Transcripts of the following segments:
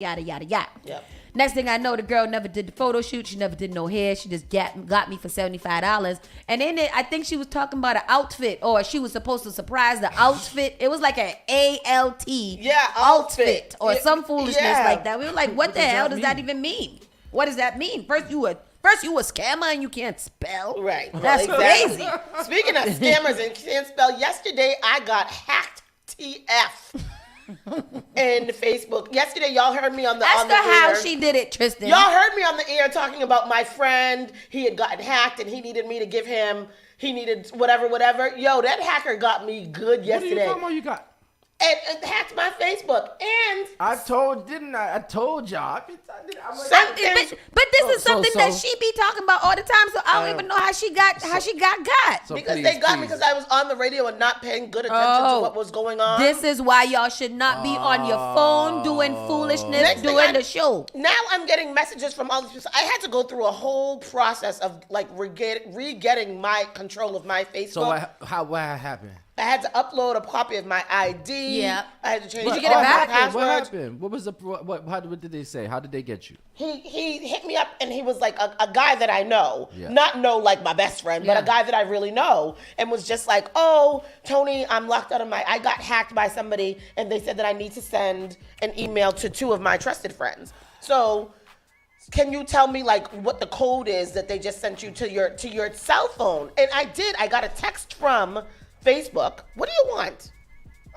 yada, yada, yada. Yep. Next thing I know, the girl never did the photo shoot. She never did no hair. She just got me for $75. And in it, I think she was talking about an outfit, or she was supposed to surprise the outfit. It was like an ALT outfit or some foolishness like that. We were like, what the hell does that even mean? What does that mean? First you a scammer and you can't spell. Right. That's crazy. Speaking of scammers and can't spell, yesterday I got hacked TF. In Facebook. Yesterday, y'all heard me on the Ask on the her how air. she did it, Tristan. Y'all heard me on the air talking about my friend. He had gotten hacked and he needed me to give him, he needed whatever. Yo, that hacker got me good yesterday. What are you talking about you got? And hacked my Facebook. And I told y'all. But this is something that she be talking about all the time, so I don't even know how she got got. So because they got me because I was on the radio and not paying good attention to what was going on. This is why y'all should not be on your phone doing foolishness, doing the show. Now I'm getting messages from all these people. I had to go through a whole process of like re-getting my control of my Facebook. So what happened? I had to upload a copy of my ID. Yeah. I had to change. Did you get it back? What happened? What was what did they say? How did they get you? He hit me up and he was like a guy that I know, Yeah. not know like my best friend, but a guy that I really know, and was just like, "Oh, Tony, I'm locked out of I got hacked by somebody, and they said that I need to send an email to 2 of my trusted friends. So, can you tell me like what the code is that they just sent you to your cell phone?" And I did. I got a text from Facebook. What do you want?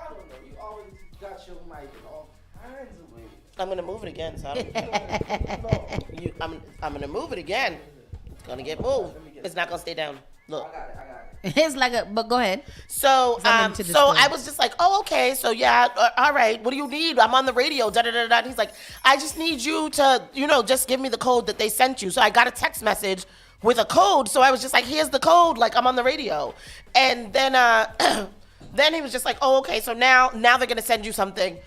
I don't know. You always got your mic in all kinds of ways. I'm gonna move it again, so I'm gonna move it again. It's gonna get moved. It's not gonna stay down. Look. I got it. It's like but go ahead. So I was just like, oh, okay, so yeah, all right. What do you need? I'm on the radio. Da da da da. And he's like, I just need you to, just give me the code that they sent you. So I got a text message with a code. So I was just like, here's the code. Like, I'm on the radio. And then then he was just like, oh, okay. So now they're gonna send you something.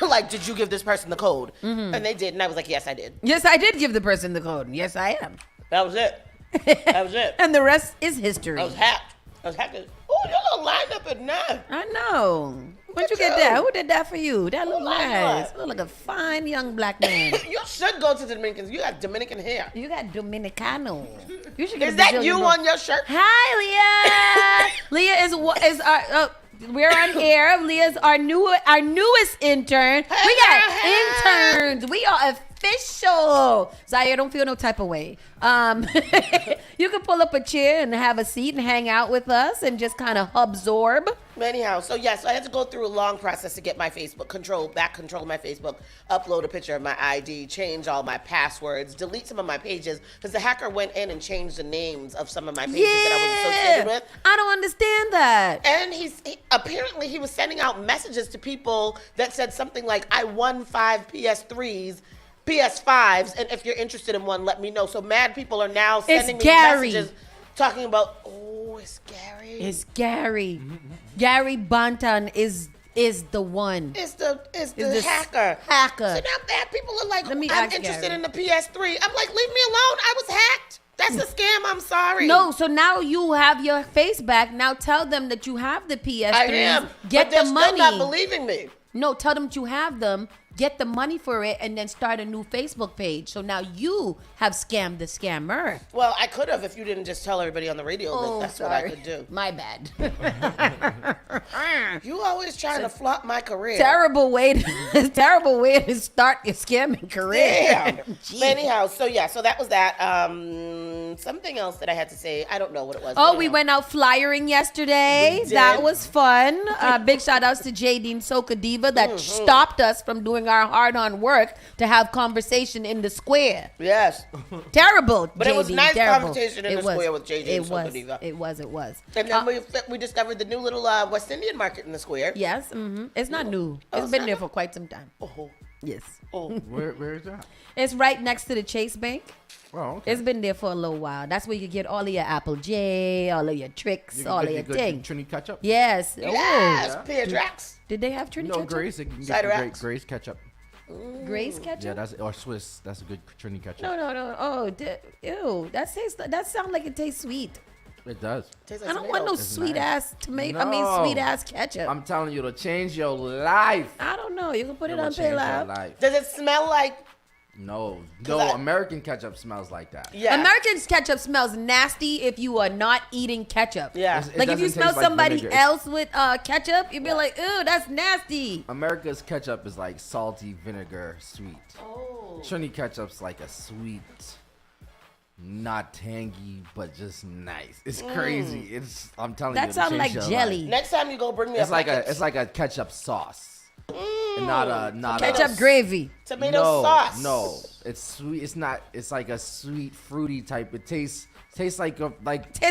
Like, did you give this person the code? Mm-hmm. And they did. And I was like, yes, I did. Yes, I did give the person the code. Yes, I am. That was it. That was it. And the rest is history. I was hacked. Oh, your little lined up at 9. I know. Where'd you get that? Who did that for you? That look nice. Look like a fine young black man. You should go to the Dominicans. You got Dominican hair. You got Dominicano. You should get Is that you on your shirt? Hi, Leah. Leah is our. We're on air. Leah's our newest intern. Hey, we got interns. We are official. Zaire, don't feel no type of way. You can pull up a chair and have a seat and hang out with us and just kind of absorb. Anyhow, so yes, I had to go through a long process to get my Facebook control of my Facebook, upload a picture of my ID, change all my passwords, delete some of my pages, because the hacker went in and changed the names of some of my pages that I was associated with. I don't understand that. And apparently he was sending out messages to people that said something like, I won 5 PS3s, PS5s, and if you're interested in one, let me know. So mad people are now sending me messages talking about, oh, it's Gary. It's Gary. Mm-hmm. Gary Bantan is the one. It's the hacker. Hacker. So now bad people are like, I'm interested Gary in the PS3. I'm like, leave me alone. I was hacked. That's a scam. I'm sorry. No, so now you have your face back. Now tell them that you have the PS3. I am. Get but they're the money. Still not believing me. No, tell them that you have them. Get the money for it and then start a new Facebook page. So now you have scammed the scammer. Well, I could have if you didn't just tell everybody on the radio that that's what I could do. My bad. You always trying to flop my career. Terrible way to start your scamming career. Damn. Anyhow, so that was that. Something else that I had to say. I don't know what it was. Oh, we went out flyering yesterday. That was fun. Big shout outs to JD and Soca Diva that stopped us from doing our hard-on work to have conversation in the square. Yes. Terrible, but JD, it was nice terrible. conversation in the square with JJ and Soca Diva. It was. And then we discovered the new little West Indian market in the square. Yes. Mm-hmm. It's not new. It's been there for quite some time. Oh. Yes. Oh. Where is that? It's right next to the Chase Bank. Oh, okay. It's been there for a little while. That's where you get all of your Apple J, all of your tricks, all of your things. Trini ketchup? Yes. Yes. Pear Drax. Did they have Trini ketchup? No, Grace. You can Cider get Grace ketchup. Grace ketchup? Yeah, or Swiss. That's a good Trini ketchup. No. Oh, ew. That sounds like it tastes sweet. It does. Tastes like I don't want no sweet ass tomato. No. Sweet ass ketchup. I'm telling you, it'll change your life. I don't know. You can put it will on change your Pale life. Does it smell like? No, I- American ketchup smells like that. Yeah. American's ketchup smells nasty if you are not eating ketchup. Yeah. It Like if you doesn't smell taste like somebody vinegar. else with ketchup, you'd be like, ew, that's nasty. America's ketchup is like salty vinegar sweet. Oh. Trini ketchup's like a sweet, not tangy, but just nice. It's crazy. I'm telling you. That it'll sounds change like your jelly. life. Next time you go, bring me It's a like packet. it's like a ketchup sauce. And not Ketchup gravy. tomato no, sauce. No, it's sweet. It's not. It's like a sweet, fruity type. It tastes like Tastes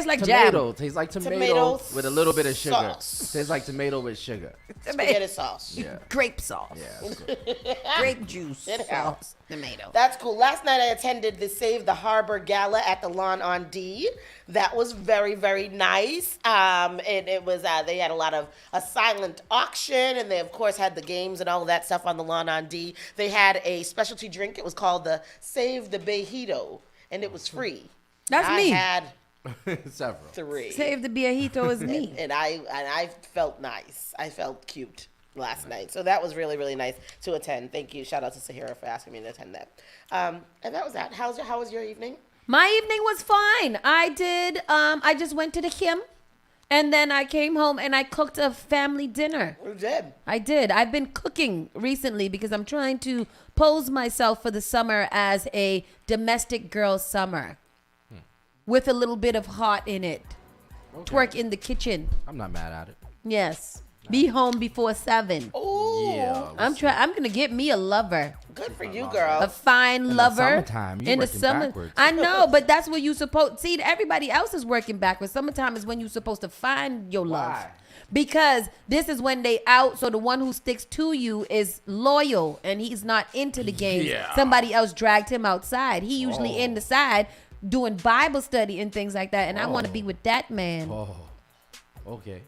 like tomato. jam. Tastes like tomato, Tomato with a little bit of sugar. sauce. Tastes like tomato with sugar. Spaghetti sauce. Yeah, Grape sauce. yeah. Grape juice. Anyhow. Sauce. Tomato. That's cool. Last night I attended the Save the Harbor Gala at the Lawn on D. That was very, very nice. And it was they had a lot of a silent auction, and they of course had the games and all of that stuff on the Lawn on D. They had a specialty drink. It was called the Save the Bejito, and it was free. That's I me. had Several. 3. Save the Viejito is me. and I felt nice. I felt cute last night. So that was really, really nice to attend. Thank you. Shout out to Sahara for asking me to attend that. And that was that. How was your evening? My evening was fine. I just went to the Kim, and then I came home and I cooked a family dinner. You did. I did. I've been cooking recently because I'm trying to pose myself for the summer as a domestic girl summer with a little bit of hot in it. Okay. Twerk in the kitchen. I'm not mad at it. Yes. Be home before 7. Ooh. Yeah. I'm gonna get me a lover. Good for you, girl. A fine the lover. summertime, you in the working summer. backwards. I know, but that's what you supposed see. Everybody else is working backwards. Summertime is when you're supposed to find your love. Why? Because this is when they out, so the one who sticks to you is loyal and he's not into the game. Yeah. Somebody else dragged him outside. He usually Oh. in the side doing Bible study and things like that. And I want to Oh. be with that man. Oh, okay.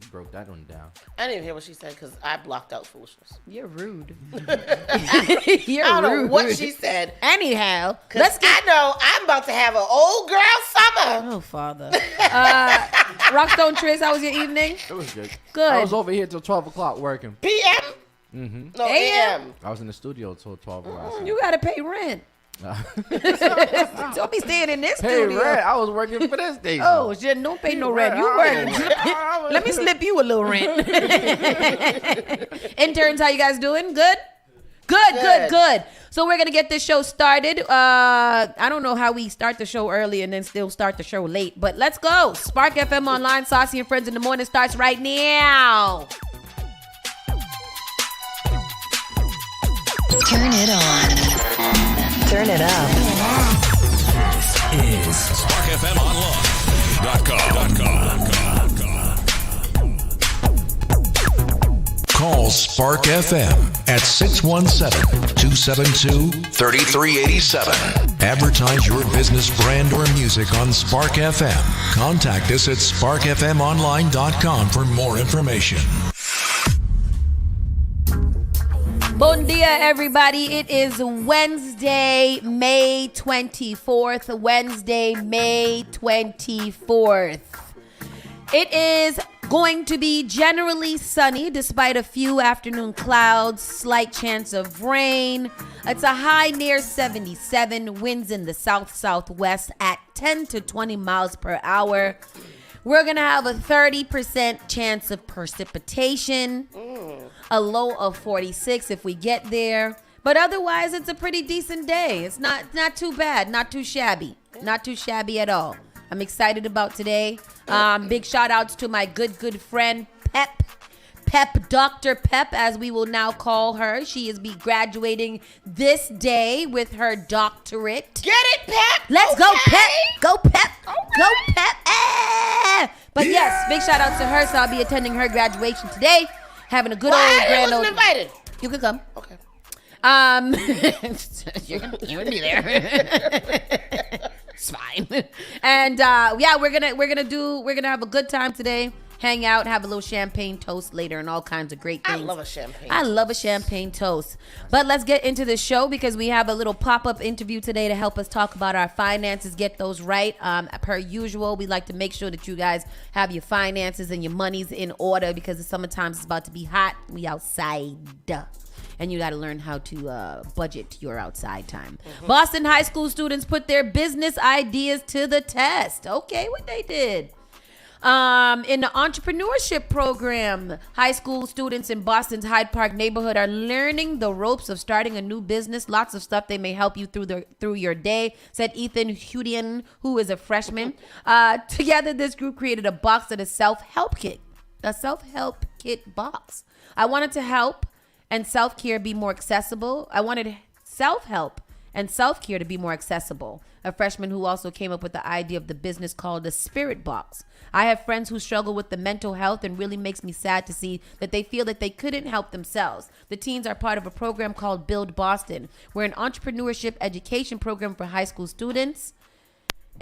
You broke that one down. I didn't hear what she said because I blocked out foolishness. You're rude. You're I don't know rude. what she said. Anyhow, Let's I know I'm about to have an old girl summer. Oh, Father. Rockstone Trace, how was your evening? It was good. Good. I was over here till 12 o'clock working. PM? Mm-hmm. No, AM. AM. I was in the studio till 12 last night. You got to pay rent. Don't be staying in this Hey, studio. Red, I was working for this station. Oh, shit, don't pay no rent. You working. Let me slip you a little rent. Interns, how you guys doing? Good? Good. So we're going to get this show started. I don't know how we start the show early and then still start the show late, but let's go. Spark FM Online, Saucy and Friends in the Morning starts right now. Turn it on. Turn it up. Is SparkFMOnline.com. Call Spark FM at 617-272-3387. Advertise your business, brand, or music on Spark FM. Contact us at SparkFMOnline.com for more information. Bon dia, everybody. It is Wednesday, May 24th. Wednesday, May 24th. It is going to be generally sunny despite a few afternoon clouds, slight chance of rain. It's a high near 77, winds in the south-southwest at 10 to 20 miles per hour. We're going to have a 30% chance of precipitation, a low of 46 if we get there. But otherwise, it's a pretty decent day. It's not too bad, not too shabby. Not too shabby at all. I'm excited about today. Big shout outs to my good friend, Pep, Dr. Pep, as we will now call her. She is be graduating this day with her doctorate. Get it, Pep? Let's go, Okay. Pep. Go, Pep. Go, Pep. But yes, big shout out to her. So I'll be attending her graduation today. Having a good old Why? I grand old. wasn't invited. You can come. Okay. You're gonna be there. It's fine. And yeah, we're gonna have a good time today. hang out, have a little champagne toast later, and all kinds of great things. I love a champagne. I love a champagne toast. But let's get into the show because we have a little pop-up interview today to help us talk about our finances, get those right. Per usual, we like to make sure that you guys have your finances and your monies in order because the summertime is about to be hot. We outside. And you got to learn how to budget your outside time. Boston high school students put their business ideas to the test. Okay, what they did. In the entrepreneurship program, high school students in Boston's Hyde Park neighborhood are learning the ropes of starting a new business. Lots of stuff they may help you through your day, said Ethan Hudian, who is a freshman. Together, this group created a box of a self-help kit box. I wanted to help and self-care be more accessible. I wanted self-help and self-care to be more accessible. A freshman who also came up with the idea of the business called the Spirit Box. I have friends who struggle with the mental health and really makes me sad to see that they feel that they couldn't help themselves. The teens are part of a program called Build Boston. We're an entrepreneurship education program for high school students.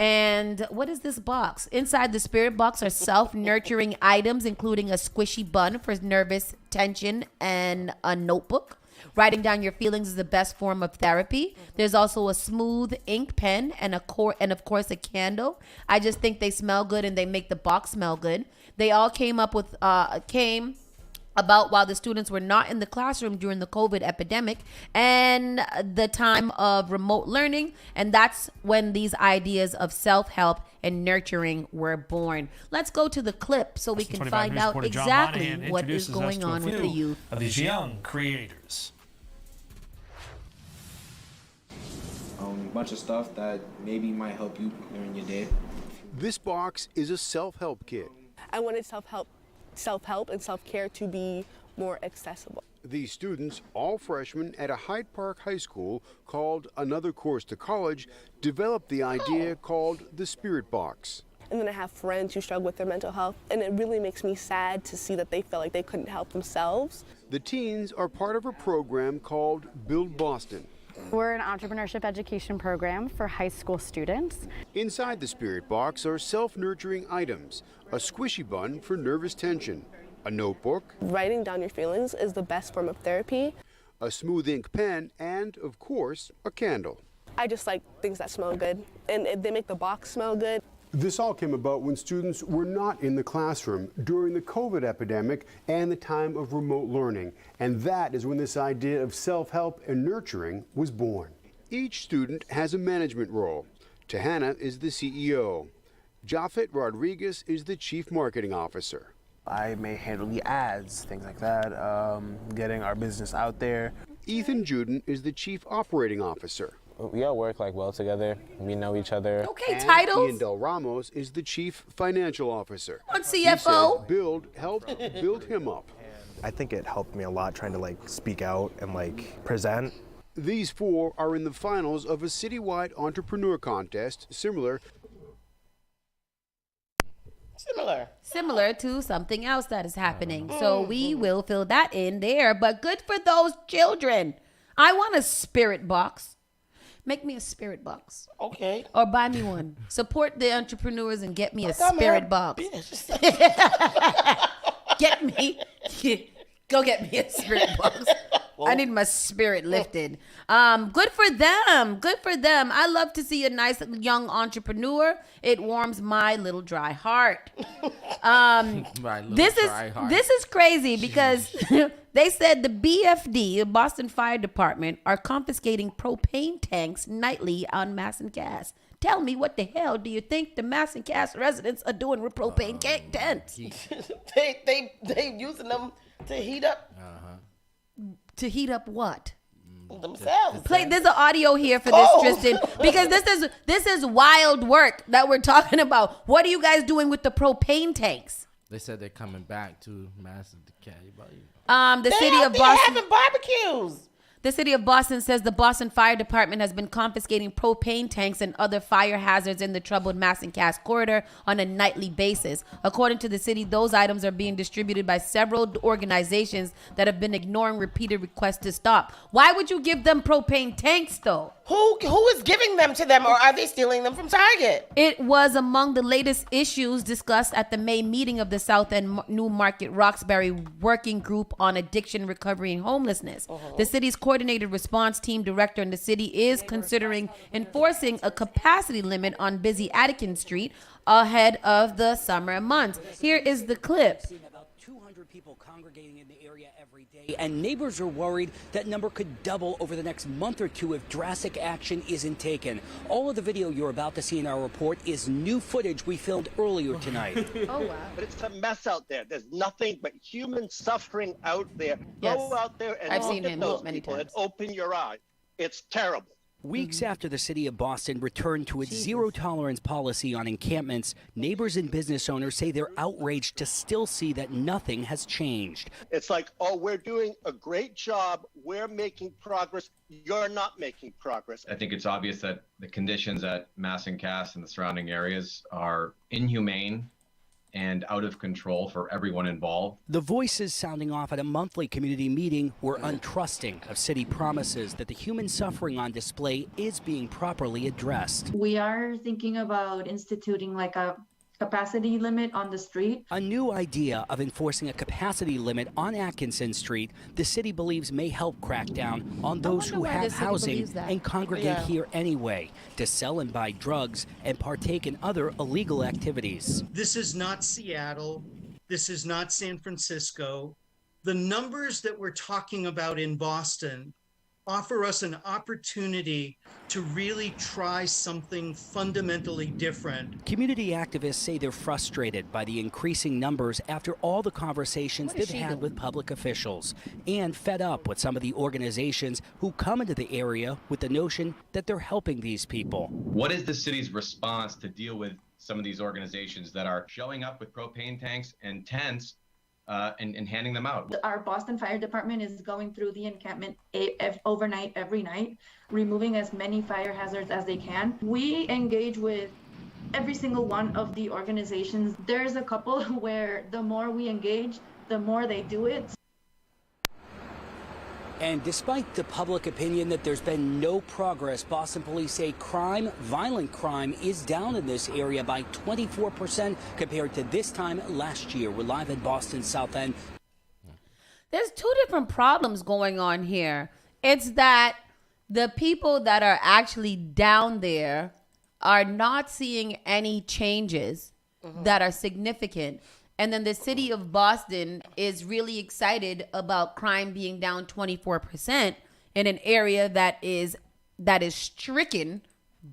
And what is this box? Inside the Spirit Box are self-nurturing items, including a squishy bun for nervous tension and a notebook. Writing down your feelings is the best form of therapy. There's also a smooth ink pen and of course a candle. I just think they smell good and they make the box smell good. They all came about while the students were not in the classroom during the COVID epidemic and the time of remote learning. And that's when these ideas of self-help and nurturing were born. Let's go to the clip so we can find out exactly what is going on with the youth. Of these young creators. A bunch of stuff that maybe might help you during your day. This box is a self-help kit. I wanted self-help and self-care to be more accessible. These students, all freshmen at a Hyde Park high school called Another Course to College, developed the idea called the Spirit Box. And then I have friends who struggle with their mental health, and it really makes me sad to see that they feel like they couldn't help themselves. The teens are part of a program called Build Boston. We're an entrepreneurship education program for high school students. Inside the Spirit Box are self-nurturing items, a squishy bun for nervous tension, a notebook, Writing down your feelings is the best form of therapy. a smooth ink pen, and, of course, a candle. I just like things that smell good, and they make the box smell good. This all came about when students were not in the classroom during the COVID epidemic and the time of remote learning. And that is when this idea of self-help and nurturing was born. Each student has a management role. Tahana is the CEO. Jafet Rodriguez is the Chief Marketing Officer. I may handle the ads, things like that, getting our business out there. Ethan Juden is the Chief Operating Officer. We all work well together. We know each other. Okay, And titles. Ian Del Ramos is the Chief Financial Officer. On He CFO. says Build helped build him up. I think it helped me a lot trying to speak out and present. These four are in the finals of a citywide entrepreneur contest similar to something else that is happening. So we will fill that in there. But good for those children. I want a Spirit Box. Make me a Spirit Box. Okay. Or buy me one. Support the entrepreneurs and get me a Spirit Box. Go get me a Spirit Box. I need my spirit lifted. Good for them. Good for them. I love to see a nice young entrepreneur. It warms my little dry heart. This is crazy because they said the BFD, the Boston Fire Department, are confiscating propane tanks nightly on Mass and Cass. Tell me, what the hell do you think the Mass and Cass residents are doing with propane tanks? they using them to heat up. To heat up what? Themselves. There's an audio here for this, Tristan, because this is wild work that we're talking about. What are you guys doing with the propane tanks? They said they're coming back to Massive Decay. The city of Boston having barbecues. The city of Boston says the Boston Fire Department has been confiscating propane tanks and other fire hazards in the troubled Mass and Cass corridor on a nightly basis. According to the city, those items are being distributed by several organizations that have been ignoring repeated requests to stop. Why would you give them propane tanks, though? Who is giving them to them, or are they stealing them from Target? It was among the latest issues discussed at the May meeting of the South End New Market Roxbury Working Group on Addiction, Recovery, and Homelessness. The city's coordinated response team director in the city is considering enforcing a capacity limit on busy Atkinson Street ahead of the summer months. Here is the clip. About 200 people congregating in the area every day, and neighbors are worried that number could double over the next month or two if drastic action isn't taken. All of the video you're about to see in our report is new footage we filmed earlier tonight. Oh, wow. But it's a mess out there. There's nothing but human suffering out there. Yes. Go out there and I've look seen at him those many people times. and open your eyes. It's terrible. Weeks after the city of Boston returned to its zero-tolerance policy on encampments, neighbors and business owners say they're outraged to still see that nothing has changed. It's like, oh, we're doing a great job. We're making progress. You're not making progress. I think it's obvious that the conditions at Mass and Cass and the surrounding areas are inhumane and out of control for everyone involved. The voices sounding off at a monthly community meeting were untrusting of city promises that the human suffering on display is being properly addressed. We are thinking about instituting like a capacity limit on the street. A new idea of enforcing a capacity limit on Atkinson Street, the city believes may help crack down on those who have housing and congregate here anyway to sell and buy drugs and partake in other illegal activities. This is not Seattle. This is not San Francisco. The numbers that we're talking about in Boston offer us an opportunity to really try something fundamentally different. Community activists say they're frustrated by the increasing numbers after all the conversations they've had with public officials, and fed up with some of the organizations who come into the area with the notion that they're helping these people. What is the city's response to deal with some of these organizations that are showing up with propane tanks and tents and handing them out? Our Boston Fire Department is going through the encampment overnight, every night, removing as many fire hazards as they can. We engage with every single one of the organizations. There's a couple where the more we engage, the more they do it. And despite the public opinion that there's been no progress, Boston police say violent crime, is down in this area by 24% compared to this time last year. We're live at Boston South End. There's two different problems going on here. It's that the people that are actually down there are not seeing any changes that are significant. And then the city of Boston is really excited about crime being down 24% in an area that is stricken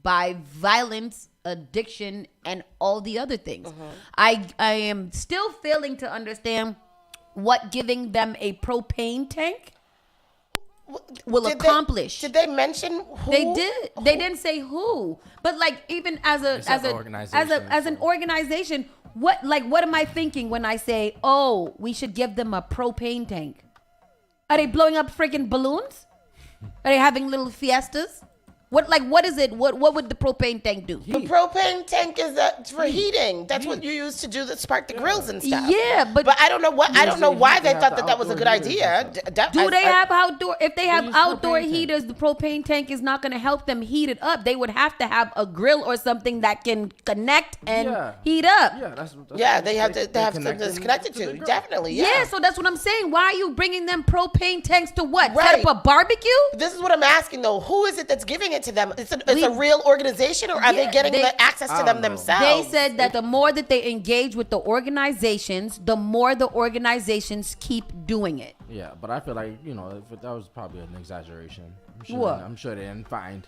by violence, addiction, and all the other things. I am still failing to understand what giving them a propane tank will accomplish. Did they mention who? They did. They didn't say who. But like even as an organization, what am I thinking when I say, "Oh, we should give them a propane tank"? Are they blowing up freaking balloons? Are they having little fiestas? What is it? What would the propane tank do? The propane tank is for heating. That's what you use to spark the grills and stuff. Yeah, but I don't know why they thought that was a good idea. Do they have outdoor? If they have outdoor heaters, the propane tank is not going to help them heat it up. They would have to have a grill or something that can connect and heat up. Yeah, they have to have something that's connected to. Definitely. Yeah, so that's what I'm saying. Why are you bringing them propane tanks to what? Set up a barbecue? This is what I'm asking though. Who is it that's giving it to them? It's a real organization, or are they getting the access to them themselves? They said that the more that they engage with the organizations, the more the organizations keep doing it. Yeah, but I feel like, that was probably an exaggeration. I'm sure they didn't find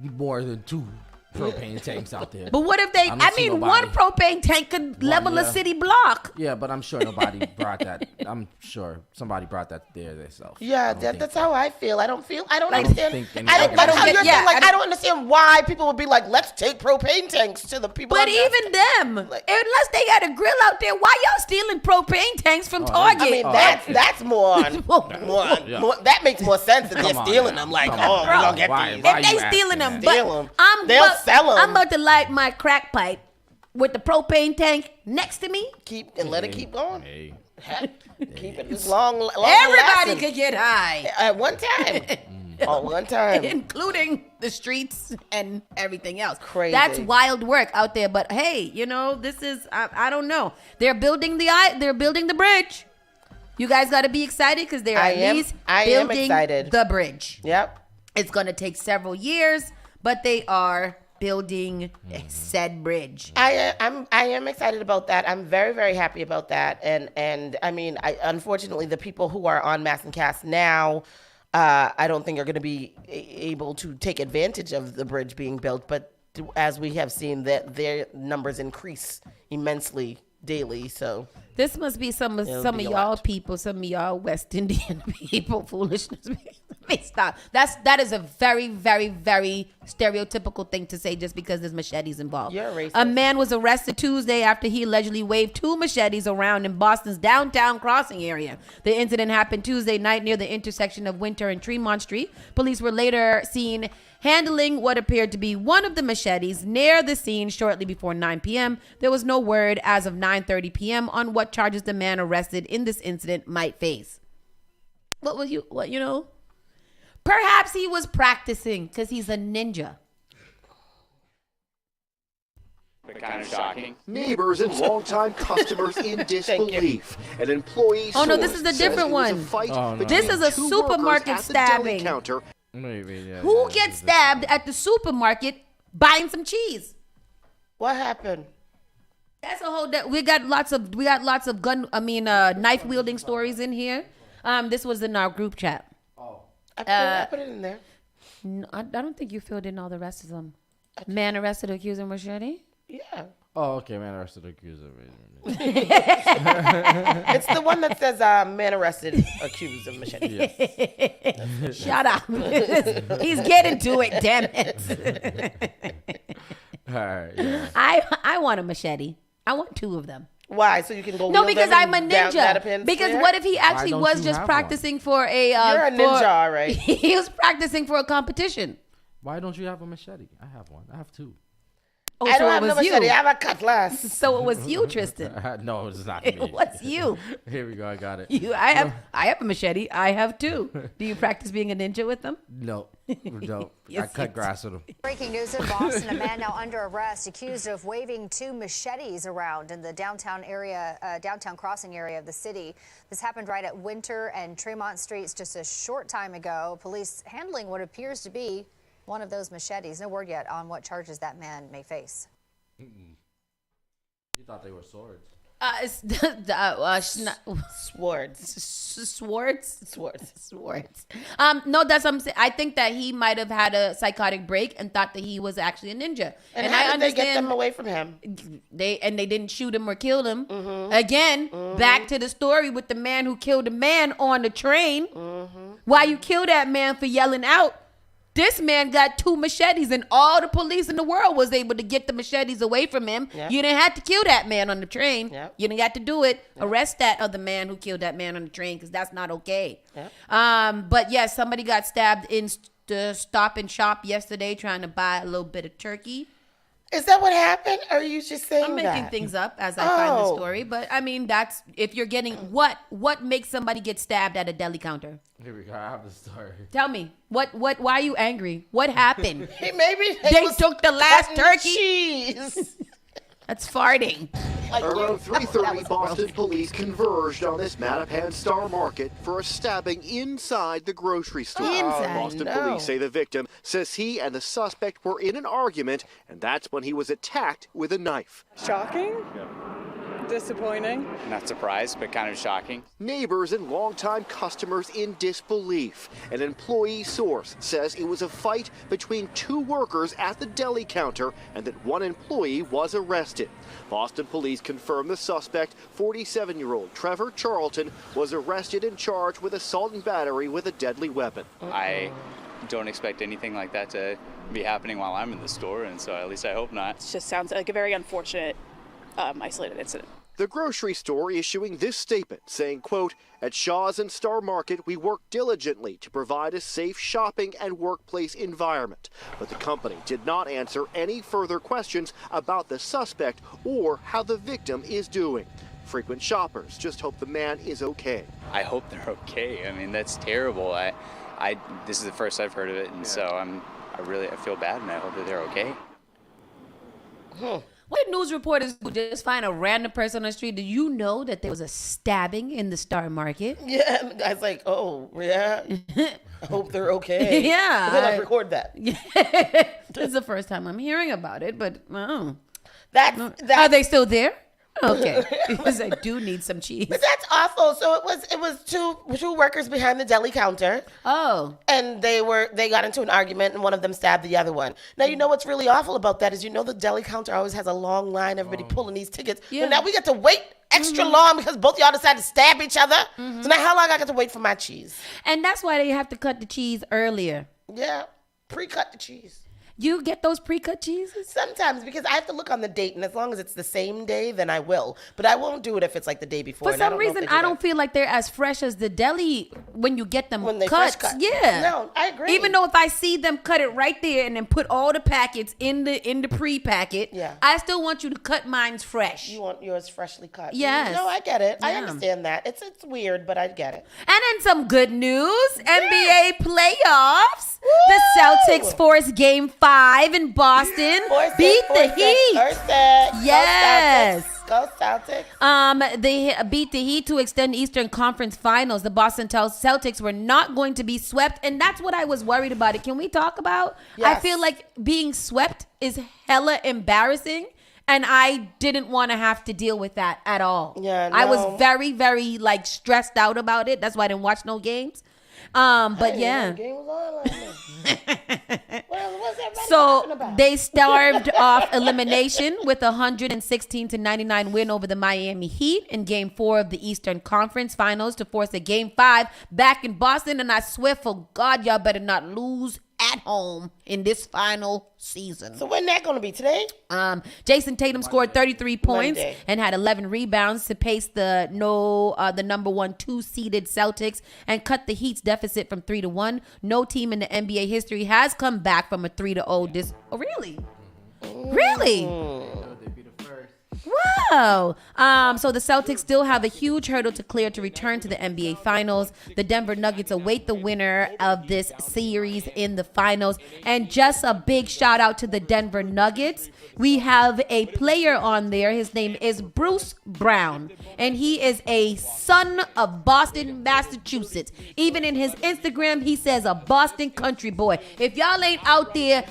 more than 2 propane tanks out there. But what if they, one propane tank could level a city block. Yeah, but I'm sure nobody brought that. I'm sure somebody brought that there themselves. Yeah, that's how I feel. I don't understand. I don't understand why people would be like, let's take propane tanks to the people. But even them, unless they got a grill out there, why y'all stealing propane tanks from Target? I mean, that's more, that makes more sense than they're stealing them. Like, we're gonna get these. If they stealing them, they'll sell them. I'm about to light my crack pipe with the propane tank next to me. Let it keep going. Keep it as long. Everybody could get high at one time. All one time. Including the streets and everything else. Crazy. That's wild work out there. But hey, this is, I don't know. They're building the bridge. You guys got to be excited because they're at least building the bridge. Yep. It's going to take several years, but they are building said bridge. I am excited about that. I'm very, very happy about that. And I mean, unfortunately, the people who are on Mass and Cass now, I don't think are going to be able to take advantage of the bridge being built. But as we have seen, that their numbers increase immensely daily. So this must be some of y'all people, some of y'all West Indian people foolishness. Stop. That is a very, very, very stereotypical thing to say just because there's machetes involved. You're racist. A man was arrested Tuesday after he allegedly waved 2 machetes around in Boston's downtown crossing area. The incident happened Tuesday night near the intersection of Winter and Tremont Street. Police were later seen handling what appeared to be one of the machetes near the scene shortly before 9 p.m. There was no word as of 9:30 p.m. on what charges the man arrested in this incident might face. Perhaps he was practicing because he's a ninja. But kind of shocking. Neighbors and longtime customers in disbelief. An employee. Oh no, this is a different one. This is a supermarket stabbing. Who gets stabbed at the supermarket buying some cheese? What happened? That's a whole. We got lots of knife wielding stories in here. This was in our group chat. I put it in there. No, I don't think you filled in all the rest of them. Man arrested accused of machete? Yeah. Oh, okay. Man arrested accused of It's the one that says man arrested accused of machete. Yes. Shut up. He's getting to it, damn it. All right. Yeah. I want a machete. I want 2 of them. Why? So you can go. No, because I'm a down ninja. Because what if he actually was just practicing for a? You're a ninja, all right. He was practicing for a competition. Why don't you have a machete? I have one. I have 2. Oh, I don't have no machete. I have a cutlass. So it was you, Tristan. No, it's not me. It was you. Here we go. I got it. I have a machete. I have 2. Do you practice being a ninja with them? No. Yes, I cut grass with them. Breaking news in Boston, a man now under arrest accused of waving 2 machetes around in the downtown crossing area of the city. This happened right at Winter and Tremont Streets just a short time ago. Police handling what appears to be one of those machetes. No word yet on what charges that man may face. You thought they were swords. Swords. No, that's what I'm saying. I think that he might have had a psychotic break and thought that he was actually a ninja. And how did they get them away from him? They didn't shoot him or kill him. Again, back to the story with the man who killed a man on the train. Why you kill that man for yelling out? This man got 2 machetes and all the police in the world was able to get the machetes away from him. Yep. You didn't have to kill that man on the train. Yep. You didn't have to do it. Yep. Arrest that other man who killed that man on the train because that's not okay. Yep. But yes, somebody got stabbed in the Stop and Shop yesterday trying to buy a little bit of turkey. Is that what happened? Or are you just saying I'm making things up as I find the story. But I mean, that's if you're getting what makes somebody get stabbed at a deli counter? Here we go. I have the story. Tell me. Why are you angry? What happened? Maybe they took the last turkey. Cheese. That's farting. Around 3:30, Boston police converged on this Mattapan Star Market for a stabbing inside the grocery store. Boston police say the victim says he and the suspect were in an argument, and that's when he was attacked with a knife. Shocking? Yeah. Disappointing. Not surprised, but kind of shocking. Neighbors and longtime customers in disbelief. An employee source says it was a fight between 2 workers at the deli counter and that one employee was arrested. Boston police confirm the suspect, 47-year-old Trevor Charlton, was arrested and charged with assault and battery with a deadly weapon. I don't expect anything like that to be happening while I'm in the store, and so at least I hope not. It just sounds like a very unfortunate isolated incident. The grocery store issuing this statement saying, quote, "At Shaw's and Star Market, we work diligently to provide a safe shopping and workplace environment." But the company did not answer any further questions about the suspect or how the victim is doing. Frequent shoppers just hope the man is okay. I hope they're okay. I mean, that's terrible. this is the first I've heard of it, and so I feel bad, and I hope that they're okay. What news reporters who just find a random person on the street? Do you know that there was a stabbing in the Star Market? Yeah, and the guy's like, oh, yeah. I hope they're okay. Yeah. We'll like record that. This is the first time I'm hearing about it, but That's are they still there? Okay, because I do need some cheese. But that's awful. So it was two workers behind the deli counter. Oh, and they got into an argument, and one of them stabbed the other one. Now you know what's really awful about that is the deli counter always has a long line. Everybody pulling these tickets. Yeah. But now we get to wait extra long because both of y'all decided to stab each other. So now how long I got to wait for my cheese? And that's why they have to cut the cheese earlier. Yeah, pre-cut the cheese. You get those pre-cut cheeses? Sometimes, because I have to look on the date, and as long as it's the same day, then I will. But I won't do it if it's like the day before. For some reason, I don't feel like they're as fresh as the deli when you get them cut. Yeah. No, I agree. Even though if I see them cut it right there and then put all the packets in the pre-packet, I still want you to cut mine's fresh. You want yours freshly cut. Yes. No, I get it. Yeah. I understand that. It's weird, but I get it. And then some good news. NBA playoffs. Woo! The Celtics forced Game 5 in Boston. Beat the Heat. Yes. Go Celtics. They beat the Heat to extend Eastern Conference Finals. The Boston Celtics were not going to be swept, and that's what I was worried about. Can we talk about? Yes. I feel like being swept is hella embarrassing. And I didn't want to have to deal with that at all. Yeah, no. I was very, very stressed out about it. That's why I didn't watch no games. But yeah. So they starved off elimination with a 116-99 win over the Miami Heat in Game 4 of the Eastern Conference Finals to force a Game 5 back in Boston. And I swear for God, y'all better not lose at home in this final season. So when that going to be, today? Jason Tatum scored 33 points Monday. and had 11 rebounds to pace the number 1 2-seeded Celtics and cut the Heat's deficit from 3-1. No team in the NBA history has come back from a 3-0 Oh, really? Really? Wow. So the Celtics still have a huge hurdle to clear to return to the NBA Finals. The Denver Nuggets await the winner of this series in the finals. And just a big shout out to the Denver Nuggets. We have a player on there. His name is Bruce Brown. And he is a son of Boston, Massachusetts. Even in his Instagram, he says a Boston country boy. If y'all ain't out there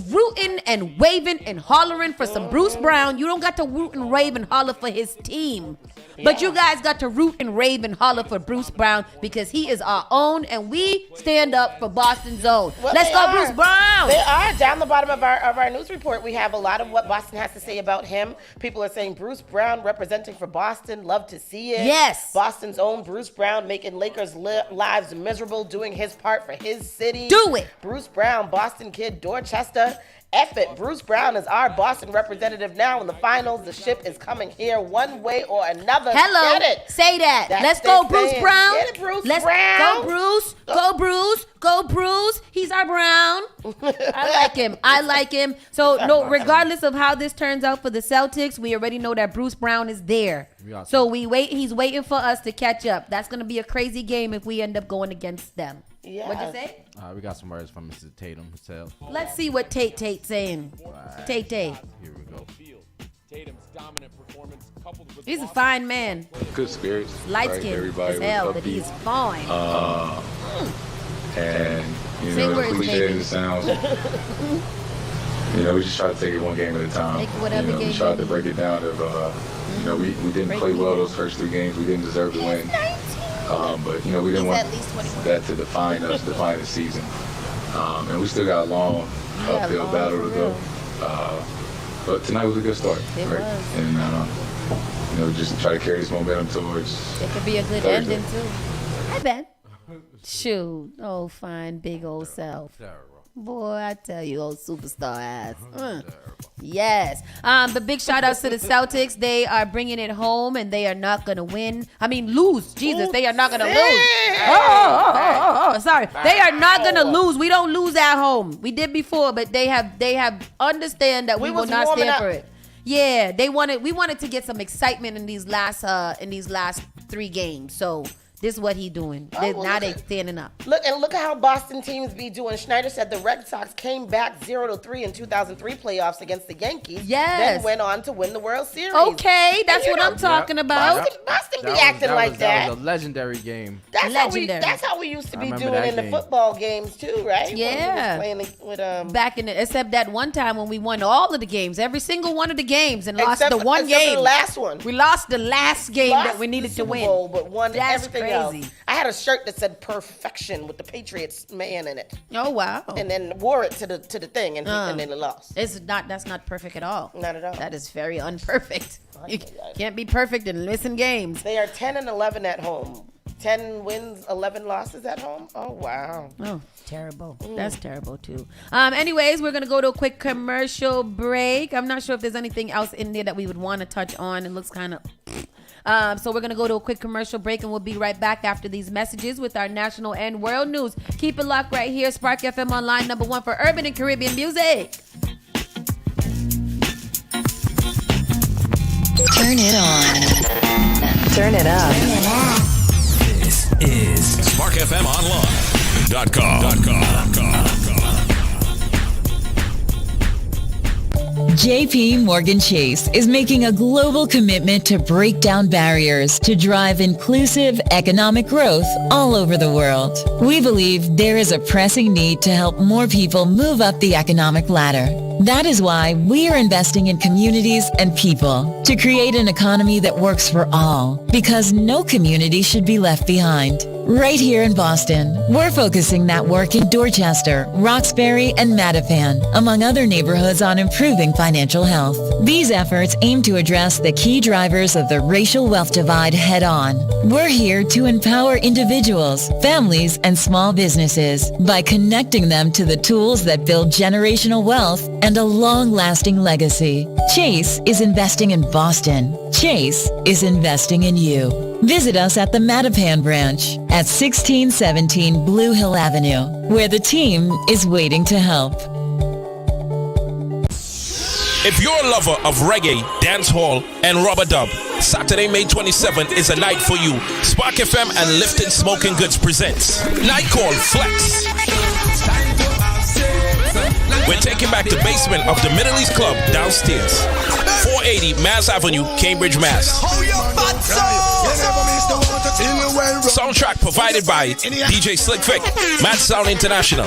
rooting and waving and hollering for some Bruce Brown, you don't got to root and rave and holler for his team. But you guys got to root and rave and holler for Bruce Brown because he is our own and we stand up for Boston's own. Well, let's go, Bruce Brown. They are. Down the bottom of our news report, we have a lot of what Boston has to say about him. People are saying Bruce Brown representing for Boston. Love to see it. Yes. Boston's own Bruce Brown making Lakers' lives miserable, doing his part for his city. Do it. Bruce Brown, Boston kid, Dorchester. F it. Bruce Brown is our Boston representative now in the finals. The ship is coming here one way or another. Hello. Get it. Say that. That's let's go, Bruce saying. Brown. Get it, Bruce let's Brown. Go, Bruce. Go, Bruce. Go, Bruce. He's our Brown. I like him. So, no, regardless of how this turns out for the Celtics, we already know that Bruce Brown is there. So he's waiting for us to catch up. That's going to be a crazy game if we end up going against them. Yeah. What'd you say? We got some words from Mr. Tatum himself. Let's see what Tate saying. Tate. Here we go. He's a fine man. Good spirits. Light right? skin Everybody as hell, was but upbeat. he's fine. And, you Say know, words, as cliche baby. as it sounds, you know, we just try to take it one game at a time. Take whatever you know, game we tried you to break it down of, you know, we didn't play well those first 3 games. We didn't deserve to win. But, you know, we didn't want that to define us, define the season. And we still got a long uphill battle to go. But tonight was a good start. It right? was. And, you know, just try to carry this momentum towards It could be a good Thursday. ending, too. I bet. Shoot. Oh, fine, big old self. Boy, I tell you, old superstar ass. Yes. But big shout outs to the Celtics. They are bringing it home and they are not going to win. Lose. Jesus, they are not going to lose. Sorry. They are not going to lose. We don't lose at home. We did before, but they have understand that we will not stand for it. Yeah, we wanted to get some excitement in these last 3 games. So This is what he doing. Now they standing up. Look at how Boston teams be doing. Schneider said the Red Sox came back 0-3 in 2003 playoffs against the Yankees. Yes. Then went on to win the World Series. Okay, that's what I'm talking about. Boston be acting like that. That was a legendary game. That's how we used to be doing in the football games too, right? Yeah. When we was playing with, back in it, except that one time when we won all of the games, every single one of the games, and lost the one game. The last one. We lost the last game that we needed to win. Bowl, but won everything crazy. Else. I had a shirt that said "Perfection" with the Patriots man in it. Oh wow! And then wore it to the thing, and then it lost. That's not perfect at all. Not at all. That is very unperfect. You can't be perfect and listen games. They are 10-11 at home. 10 wins, 11 losses at home. Oh wow. Oh, terrible. That's terrible too. Anyways, we're gonna go to a quick commercial break. I'm not sure if there's anything else in there that we would want to touch on. It looks kind of. So we're gonna go to a quick commercial break, and we'll be right back after these messages with our national and world news. Keep it locked right here. Spark FM Online, #1 for urban and Caribbean music. Turn it on. Turn it up. This is SparkFMOnline.com. JP Morgan Chase is making a global commitment to break down barriers to drive inclusive economic growth all over the world. We believe there is a pressing need to help more people move up the economic ladder. That is why we are investing in communities and people to create an economy that works for all, because no community should be left behind. Right here in Boston, we're focusing that work in Dorchester, Roxbury, and Mattapan, among other neighborhoods, on improving financial health. These efforts aim to address the key drivers of the racial wealth divide head on. We're here to empower individuals, families, and small businesses by connecting them to the tools that build generational wealth and a long-lasting legacy. Chase is investing in Boston. Chase is investing in you. Visit us at the Mattapan branch at 1617 Blue Hill Avenue, where the team is waiting to help. If you're a lover of reggae, dancehall, and rubber dub, Saturday, May 27th is a night for you. Spark FM and Lifted Smoking Goods presents Night Call Flex. We're taking back the basement of the Middle East Club downstairs. 480 Mass Avenue, Cambridge, Mass. Soundtrack provided by DJ Slick Vic, Mad Sound International.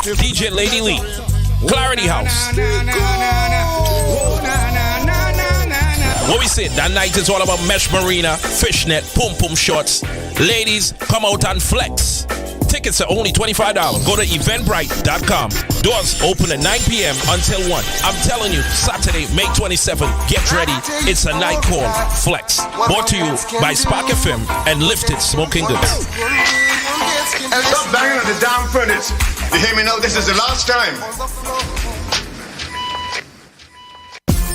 DJ Lady Lee, Clarity House. What we say, that night is all about mesh marina, fishnet, pum pum shorts. Ladies, come out and flex. Tickets are only $25. Go to eventbrite.com. Doors open at 9 p.m. until 1. I'm telling you, Saturday, May 27th, get ready. It's a night called Flex. Brought to you by Spark FM and Lifted Smoking Goods. Stop banging on the damn furnace. You hear me now? This is the last time.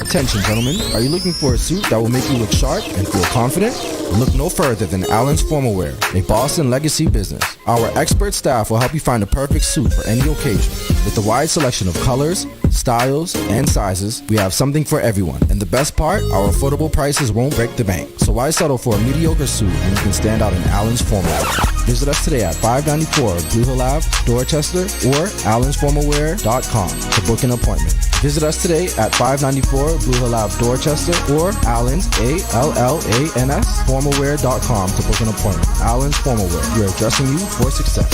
Attention, gentlemen. Are you looking for a suit that will make you look sharp and feel confident? Look no further than Allen's Formal Wear, a Boston legacy business. Our expert staff will help you find the perfect suit for any occasion. With a wide selection of colors, styles, and sizes, we have something for everyone. And the best part, our affordable prices won't break the bank. So why settle for a mediocre suit when you can stand out in Allen's Formal Wear? Visit us today at 594 Blue Hill Ave, Dorchester, or allensformalwear.com to book an appointment. Visit us today at 594 Blue Hill Ave, Dorchester, or Allens, ALLANS, formalwear.com to book an appointment. Allens Formal Wear, we are dressing you for success.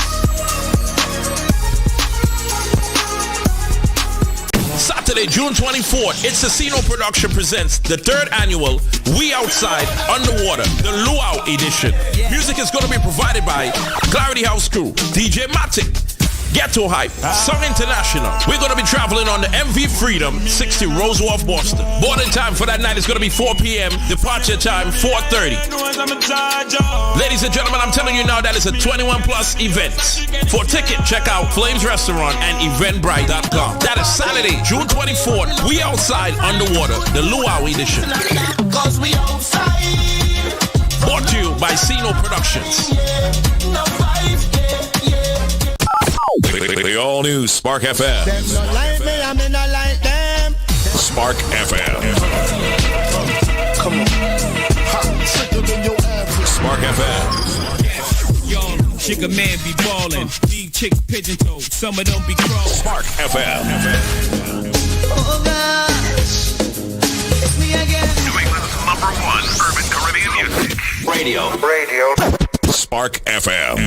Saturday, June 24th, It's Casino Production presents the 3rd annual We Outside Underwater, the Luau edition. Music is going to be provided by Clarity House Crew, DJ Matic, Ghetto Hype, Song International. We're going to be traveling on the MV Freedom, 60 Rose Wharf, Boston. Boarding time for that night is going to be 4 p.m. Departure time, 4:30. Ladies and gentlemen, I'm telling you now that it's a 21-plus event. For a ticket, check out Flames Restaurant and eventbrite.com. That is Saturday, June 24th. We Outside Underwater, the Luau edition. Brought to you by Sino Productions. The all-new Spark FM. Spark FM. Come on. Sicker than your average. Spark FM. Yo, sugar man be ballin'. These chicks pigeon toed. Some of them be crawling. Spark FM. Oh gosh, it's me again. New England's #1 urban Caribbean music. Radio. Spark FM.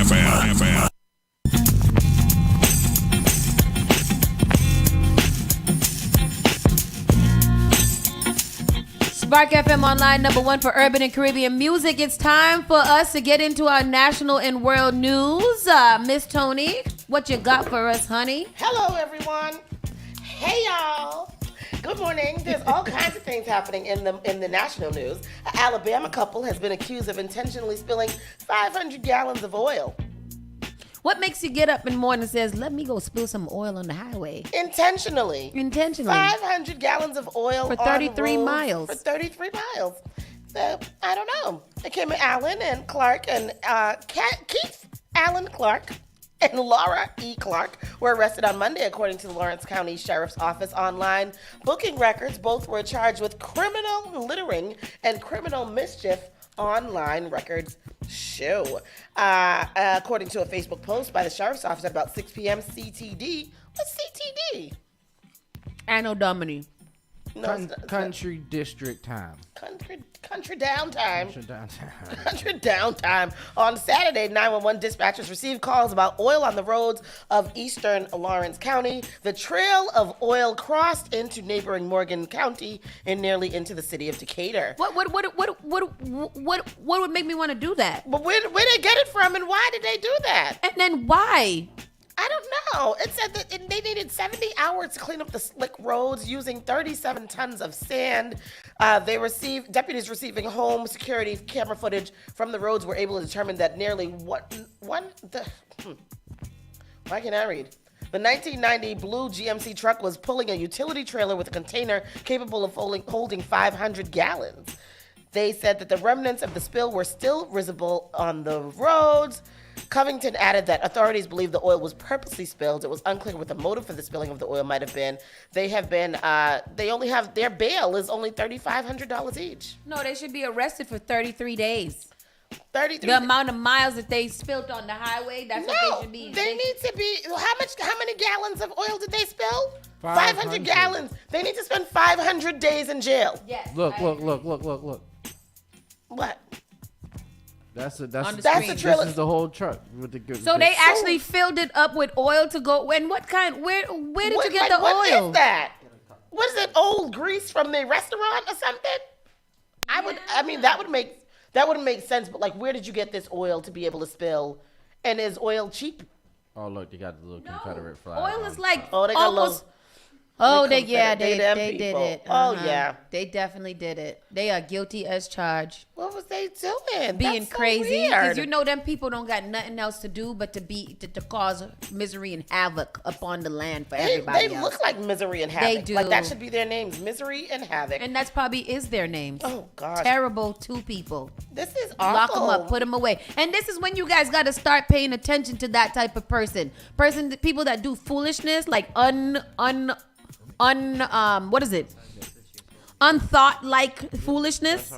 Spark FM Online, #1 for urban and Caribbean music. It's time for us to get into our national and world news. Miss Tony, what you got for us, honey? Hello, everyone. Hey, y'all. Good morning. There's all kinds of things happening in the national news. An Alabama couple has been accused of intentionally spilling 500 gallons of oil. What makes you get up in the morning and says, let me go spill some oil on the highway? Intentionally. 500 gallons of oil for 33 miles. For 33 miles. I don't know. It came in Allen and Clark and Keith Allen Clark and Laura E. Clark were arrested on Monday, according to the Lawrence County Sheriff's Office online booking records. Both were charged with criminal littering and criminal mischief, online records show. According to a Facebook post by the Sheriff's Office at about 6 p.m. CTD. What's CTD? Anno Domini. No, Country District Time. Country downtime. Country downtime. On Saturday, 911 dispatchers received calls about oil on the roads of eastern Lawrence County. The trail of oil crossed into neighboring Morgan County and nearly into the city of Decatur. What would make me want to do that? But where did they get it from, and why did they do that? And then why? I don't know. It said that they needed 70 hours to clean up the slick roads using 37 tons of sand. Deputies receiving home security camera footage from the roads were able to determine that nearly why can't I read? The 1990 blue GMC truck was pulling a utility trailer with a container capable of holding 500 gallons. They said that the remnants of the spill were still visible on the roads. Covington added that authorities believe the oil was purposely spilled. It was unclear what the motive for the spilling of the oil might have been. Their bail is only $3,500 each. No, they should be arrested for 33 days. 33. The amount of miles that they spilled on the highway, that's what they should be. They need to be, how many gallons of oil did they spill? 500 gallons. They need to spend 500 days in jail. Yes. Look. What? That's the trailer. This is the whole truck with the good. So they actually filled it up with oil to go. And what kind? Where did you get the oil? What is that? What is it? Old grease from the restaurant or something? That would make sense. But like, where did you get this oil to be able to spill? And is oil cheap? Oh look, they got the little Confederate flag. Oil is like they got almost. They did it. Oh yeah, they definitely did it. They are guilty as charged. What was they doing? Being That's so crazy, weird. because them people don't got nothing else to do but to cause misery and havoc upon the land for everybody. They else. Look like misery and havoc. They do. Like that should be their names, misery and havoc. And that's probably is their names. Oh gosh, terrible two people. This is awful. Lock them up, put them away. And this is when you guys got to start paying attention to that type of people that do foolishness, like what is it? Unthought like foolishness.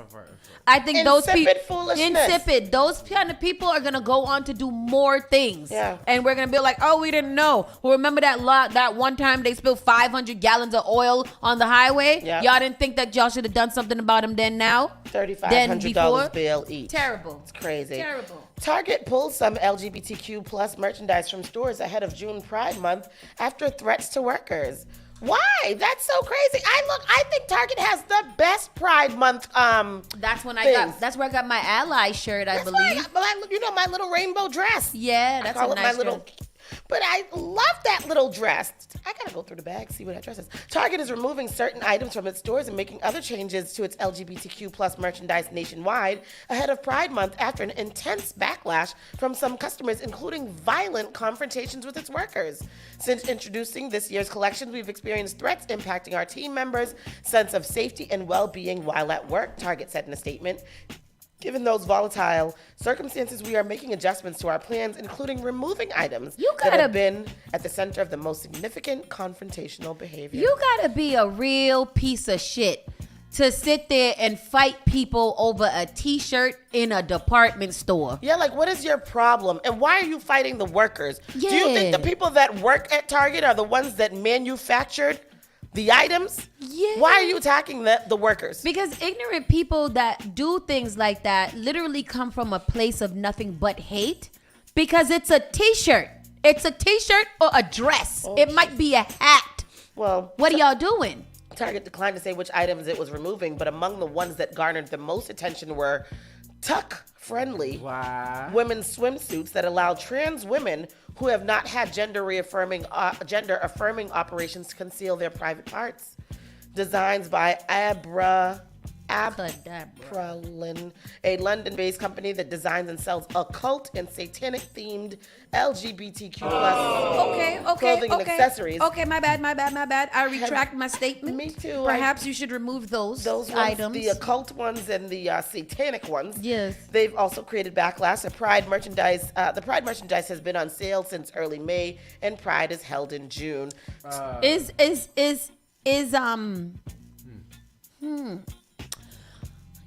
I think insipid. Those kind of people are gonna go on to do more things. Yeah. And we're gonna be like, oh, we didn't know. Well, remember that one time they spilled 500 gallons of oil on the highway? Yep. Y'all didn't think that y'all should have done something about them then now? $3,500 bill each. Terrible. It's crazy. Terrible. Target pulled some LGBTQ plus merchandise from stores ahead of June Pride Month after threats to workers. Why? That's so crazy. I think Target has the best Pride Month. That's when that's where I got my ally shirt, I believe. My little rainbow dress. Yeah, that's a nice dress. But I love that little dress. I gotta go through the bag, see what that dress is. Target is removing certain items from its stores and making other changes to its LGBTQ plus merchandise nationwide ahead of Pride Month after an intense backlash from some customers, including violent confrontations with its workers. Since introducing this year's collection, we've experienced threats impacting our team members' sense of safety and well-being while at work, Target said in a statement. Given those volatile circumstances, we are making adjustments to our plans, including removing items that have been at the center of the most significant confrontational behavior. You gotta be a real piece of shit to sit there and fight people over a T-shirt in a department store. Yeah, like, what is your problem? And why are you fighting the workers? Yeah. Do you think the people that work at Target are the ones that manufactured the items? Yeah. Why are you attacking the workers? Because ignorant people that do things like that literally come from a place of nothing but hate. Because it's a T-shirt. It's a T-shirt or a dress. It might be a hat. Well, what are y'all doing? Target declined to say which items it was removing, but among the ones that garnered the most attention were tuck-friendly women's swimsuits that allow trans women who have not had gender-affirming operations to conceal their private parts. Designs by Abralin, a London-based company that designs and sells occult and satanic-themed LGBTQ+ clothing and accessories. Okay, my bad. I retract my statement. Me too. Perhaps you should remove those items. The occult ones and the satanic ones. Yes. They've also created backlash. The Pride merchandise has been on sale since early May, and Pride is held in June.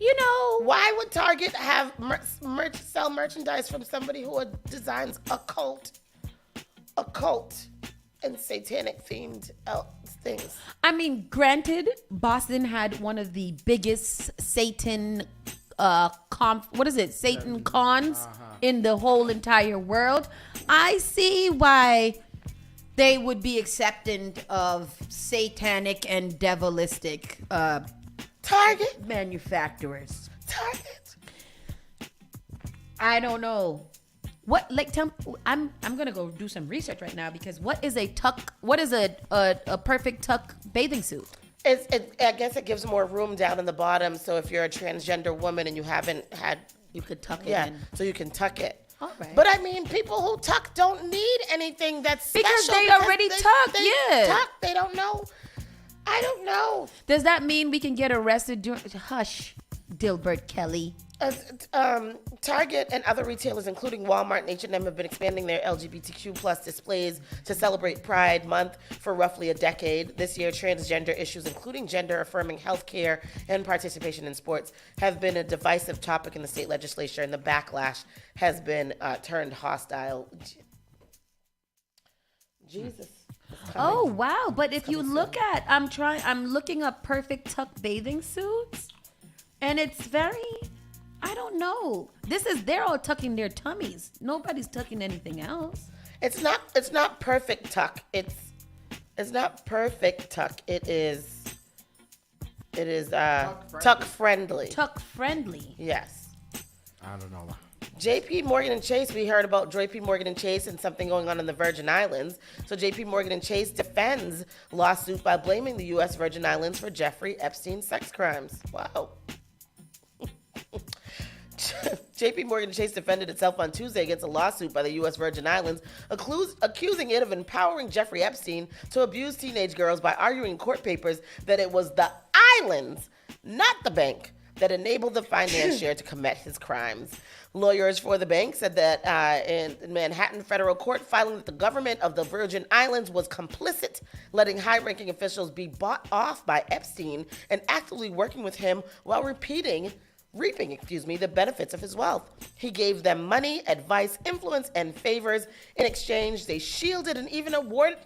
You know, why would Target have sell merchandise from somebody who designs occult and satanic themed things? I mean, granted, Boston had one of the biggest Satan Satan cons in the whole entire world. I see why they would be accepting of satanic and devilistic Target manufacturers. Target. I don't know. What, like, tell me, I'm gonna go do some research right now, because what is a perfect tuck bathing suit? I guess it gives more room down in the bottom, so if you're a transgender woman and you haven't had, you could tuck it in. So you can tuck it. All right. But I mean, people who tuck don't need anything that's special. Because they already tuck, yeah. Tuck, they don't know. I don't know. Does that mean we can get arrested? Hush, Dilbert Kelly. Target and other retailers, including Walmart and H&M, have been expanding their LGBTQ+ displays to celebrate Pride Month for roughly a decade. This year, transgender issues, including gender-affirming healthcare and participation in sports, have been a divisive topic in the state legislature, and the backlash has been turned hostile. Jesus. Oh wow! But if you look at, I'm looking up perfect tuck bathing suits, and it's very, I don't know. They're all tucking their tummies. Nobody's tucking anything else. It's not perfect tuck. It's not perfect tuck. It is tuck friendly. Tuck friendly. Yes. I don't know. JP Morgan and Chase, we heard about JP Morgan and Chase and something going on in the Virgin Islands. So JP Morgan and Chase defends lawsuit by blaming the U.S. Virgin Islands for Jeffrey Epstein's sex crimes. Wow. JP Morgan and Chase defended itself on Tuesday against a lawsuit by the U.S. Virgin Islands, accusing it of empowering Jeffrey Epstein to abuse teenage girls by arguing in court papers that it was the islands, not the bank, that enabled the finance share to commit his crimes. Lawyers for the bank said that in Manhattan federal court, filing that the government of the Virgin Islands was complicit, letting high-ranking officials be bought off by Epstein and actively working with him while reaping the benefits of his wealth. He gave them money, advice, influence, and favors. In exchange, they shielded and even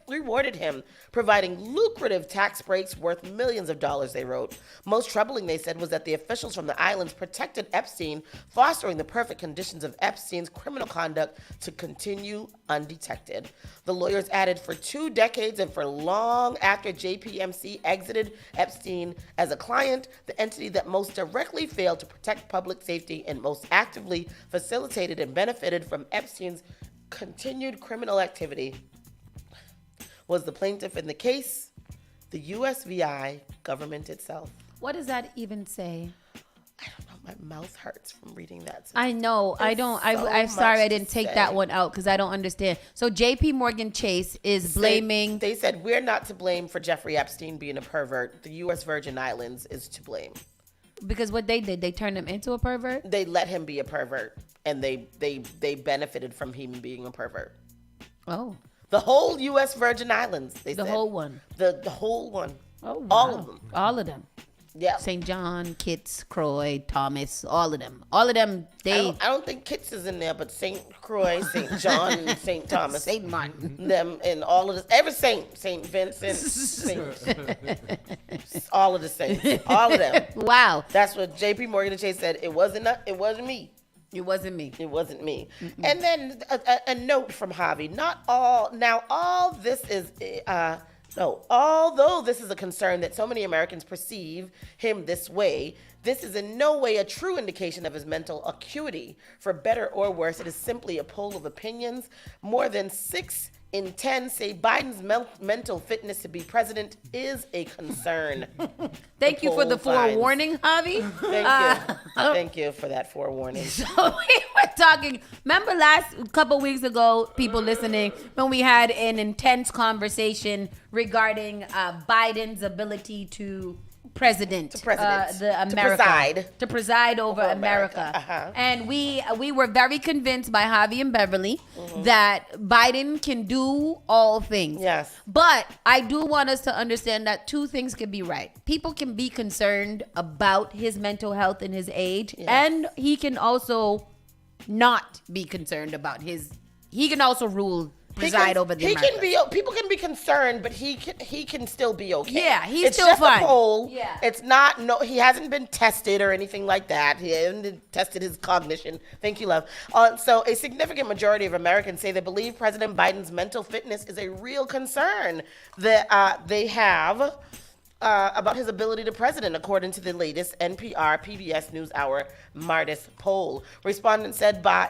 rewarded him, providing lucrative tax breaks worth millions of dollars, they wrote. Most troubling, they said, was that the officials from the islands protected Epstein, fostering the perfect conditions of Epstein's criminal conduct to continue undetected. The lawyers added, for 2 decades and for long after JPMC exited Epstein as a client, the entity that most directly failed to protect public safety and most actively facilitated and benefited from Epstein's continued criminal activity was the plaintiff in the case, the USVI government itself. What does that even say? I don't know. My mouth hurts from reading that. I know. I'm sorry I didn't take that one out because I don't understand. So JP Morgan Chase is blaming. They said we're not to blame for Jeffrey Epstein being a pervert. The U.S. Virgin Islands is to blame. Because what they did, they turned him into a pervert? They let him be a pervert, and they benefited from him being a pervert. Oh. The whole U.S. Virgin Islands, they said. The whole one? The whole one. Oh, wow. All of them. All of them. Yeah. St. John, Kitts, Croix, Thomas, all of them. They. I don't think Kitts is in there, but St. Croix, St. John, and St. Thomas, St. Martin, them, and all of this. Every saint, St. Vincent, all of the saints, all of them. Wow. That's what J.P. Morgan Chase said. It wasn't me. It wasn't me. It wasn't me. Mm-mm. And then a note from Javi. Not all. Now, all this is. No, although this is a concern that so many Americans perceive him this way, this is in no way a true indication of his mental acuity. For better or worse, it is simply a poll of opinions. More than 6 in 10 say Biden's mental fitness to be president is a concern. Thank you for the forewarning, Javi. Thank you. Thank you for that forewarning. So we were talking, remember last couple weeks ago, people listening, when we had an intense conversation regarding Biden's ability to preside over America. Uh-huh. And we were very convinced by Javi and Beverly that Biden can do all things. Yes. But I do want us to understand that two things can be right. People can be concerned about his mental health and his age, and he can also not be concerned about he can also preside over the America. People can be concerned, but he can still be okay. Yeah, it's still just fine. A poll. Yeah. It's not he hasn't been tested or anything like that. He hasn't tested his cognition. Thank you, love. So a significant majority of Americans say they believe President Biden's mental fitness is a real concern that they have about his ability to president, according to the latest NPR PBS NewsHour Martis poll. Respondents said by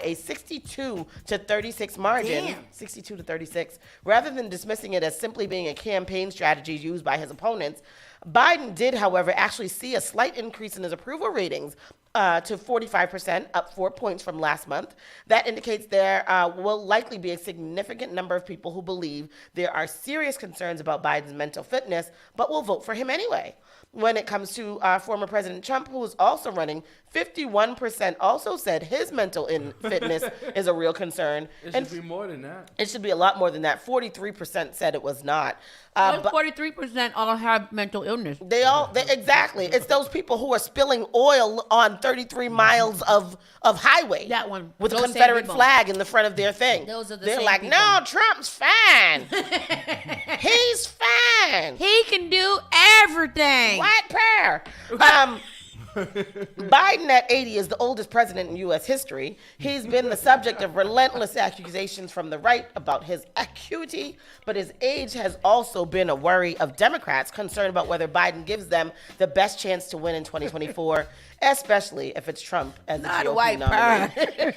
a 62 to 36 margin. Damn. 62 to 36. Rather than dismissing it as simply being a campaign strategy used by his opponents, Biden did, however, actually see a slight increase in his approval ratings to 45%, up 4 points from last month. That indicates there will likely be a significant number of people who believe there are serious concerns about Biden's mental fitness, but will vote for him anyway. When it comes to former President Trump, who is also running, 51% also said his mental fitness is a real concern. It should be more than that. It should be a lot more than that. 43% said it was not. But 43% all have mental illness. Exactly. It's those people who are spilling oil on 33 miles of highway. That one. With a Confederate flag in the front of their thing. Those are the They're same like, people. no, Trump's fine. He's fine. He can do everything. White pear. Biden at 80 is the oldest president in U.S. history. He's been the subject of relentless accusations from the right about his acuity, but his age has also been a worry of Democrats concerned about whether Biden gives them the best chance to win in 2024, especially if it's Trump as the GOP nominee.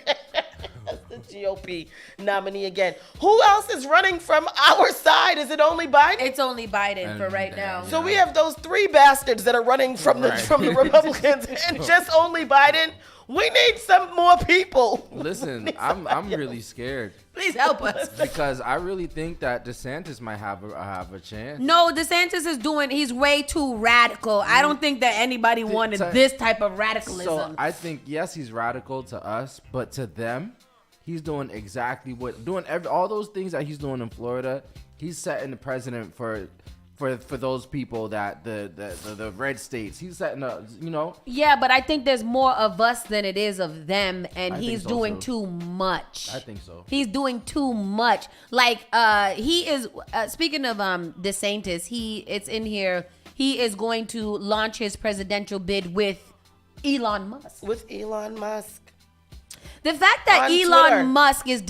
As the GOP nominee again. Who else is running from our side? Is it only Biden? It's only Biden for right now. So we have those 3 bastards that are running from the Republicans and just only Biden. We need some more people. Listen, I'm really scared. Please help us. Because I really think that DeSantis might have a chance. No, DeSantis he's way too radical. I don't think that anybody wanted this type of radicalism. So I think, yes, he's radical to us, but to them, he's doing exactly all those things that he's doing in Florida. He's setting the precedent for those people that the red states. He's setting up, Yeah, but I think there's more of us than it is of them, and he's doing too much. I think so. He's doing too much. Like he is. Speaking of DeSantis, it's in here. He is going to launch his presidential bid with Elon Musk. The fact that Elon Musk is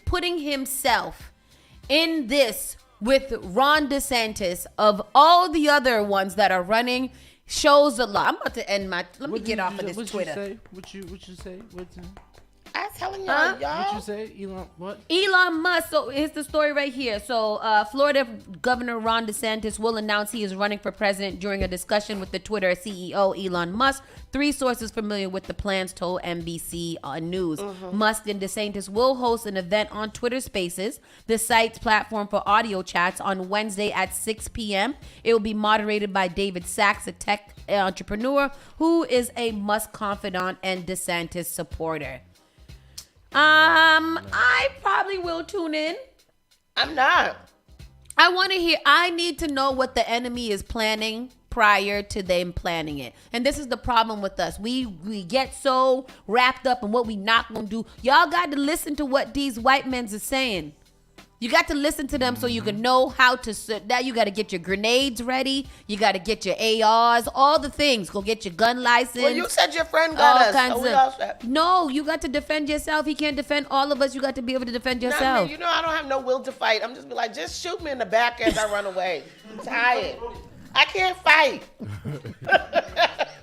putting himself in this with Ron DeSantis of all the other ones that are running shows a lot. I'm about to end let me get off of this Twitter. What you say? I'm telling y'all. What you say, Elon? What? Elon Musk. So here's the story right here. So Florida Governor Ron DeSantis will announce he is running for president during a discussion with the Twitter CEO Elon Musk. 3 sources familiar with the plans told NBC News. Musk and DeSantis will host an event on Twitter Spaces, the site's platform for audio chats, on Wednesday at 6 p.m. It will be moderated by David Sachs, a tech entrepreneur who is a Musk confidant and DeSantis supporter. I probably will tune in. I'm not. I need to know what the enemy is planning prior to them planning it. And this is the problem with us. We get so wrapped up in what we not gonna do. Y'all got to listen to what these white men are saying. You got to listen to them so you can know how to that. You got to get your grenades ready. You got to get your ARs, all the things. Go get your gun license. Well, you said your friend got us. No, you got to defend yourself. He can't defend all of us. You got to be able to defend yourself. Me. You know, I don't have no will to fight. I'm just be like, just shoot me in the back as I run away. I'm tired. I can't fight.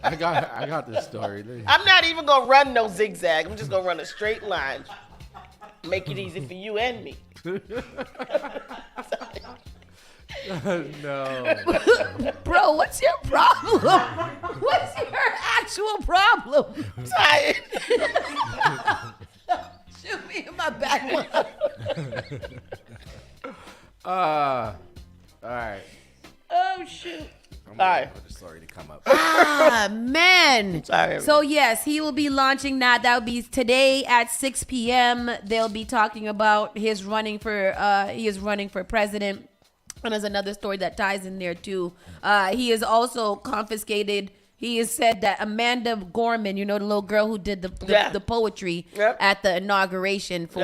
I got this story. I'm not even gonna run no zigzag. I'm just gonna run a straight line. Make it easy for you and me. No. Bro, what's your problem? What's your actual problem? I'm tired. Shoot me in my back. All right. Oh, shoot. I'm waiting for the story to come up. Man. Sorry. So, yes, he will be launching that. That will be today at 6 p.m. They'll be talking about he is running for president. And there's another story that ties in there, too. He is also confiscated. He has said that Amanda Gorman, you know, the little girl who did the poetry at the inauguration for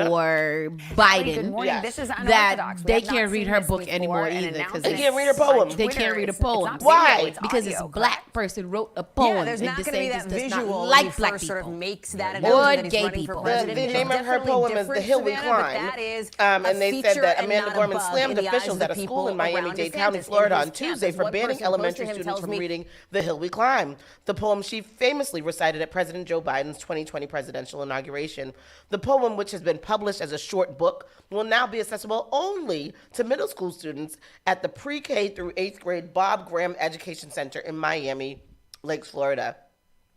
Biden. Good morning. This is that they can't read her book anymore either. Because they can't read her poem. They can't read a poem. Why? Because it's a black person wrote a poem. Yeah, there's not going to be that visual like black people. Sort of makes that announcement that he's running for president. The name of her poem is The Hill We Climb. And they said that Amanda Gorman slammed officials at a school in Miami-Dade County, Florida on Tuesday for banning elementary students from reading The Hill We Climb, the poem she famously recited at President Joe Biden's 2020 presidential inauguration. The poem, which has been published as a short book, will now be accessible only to middle school students at the pre-K through 8th grade Bob Graham Education Center in Miami Lakes, Florida.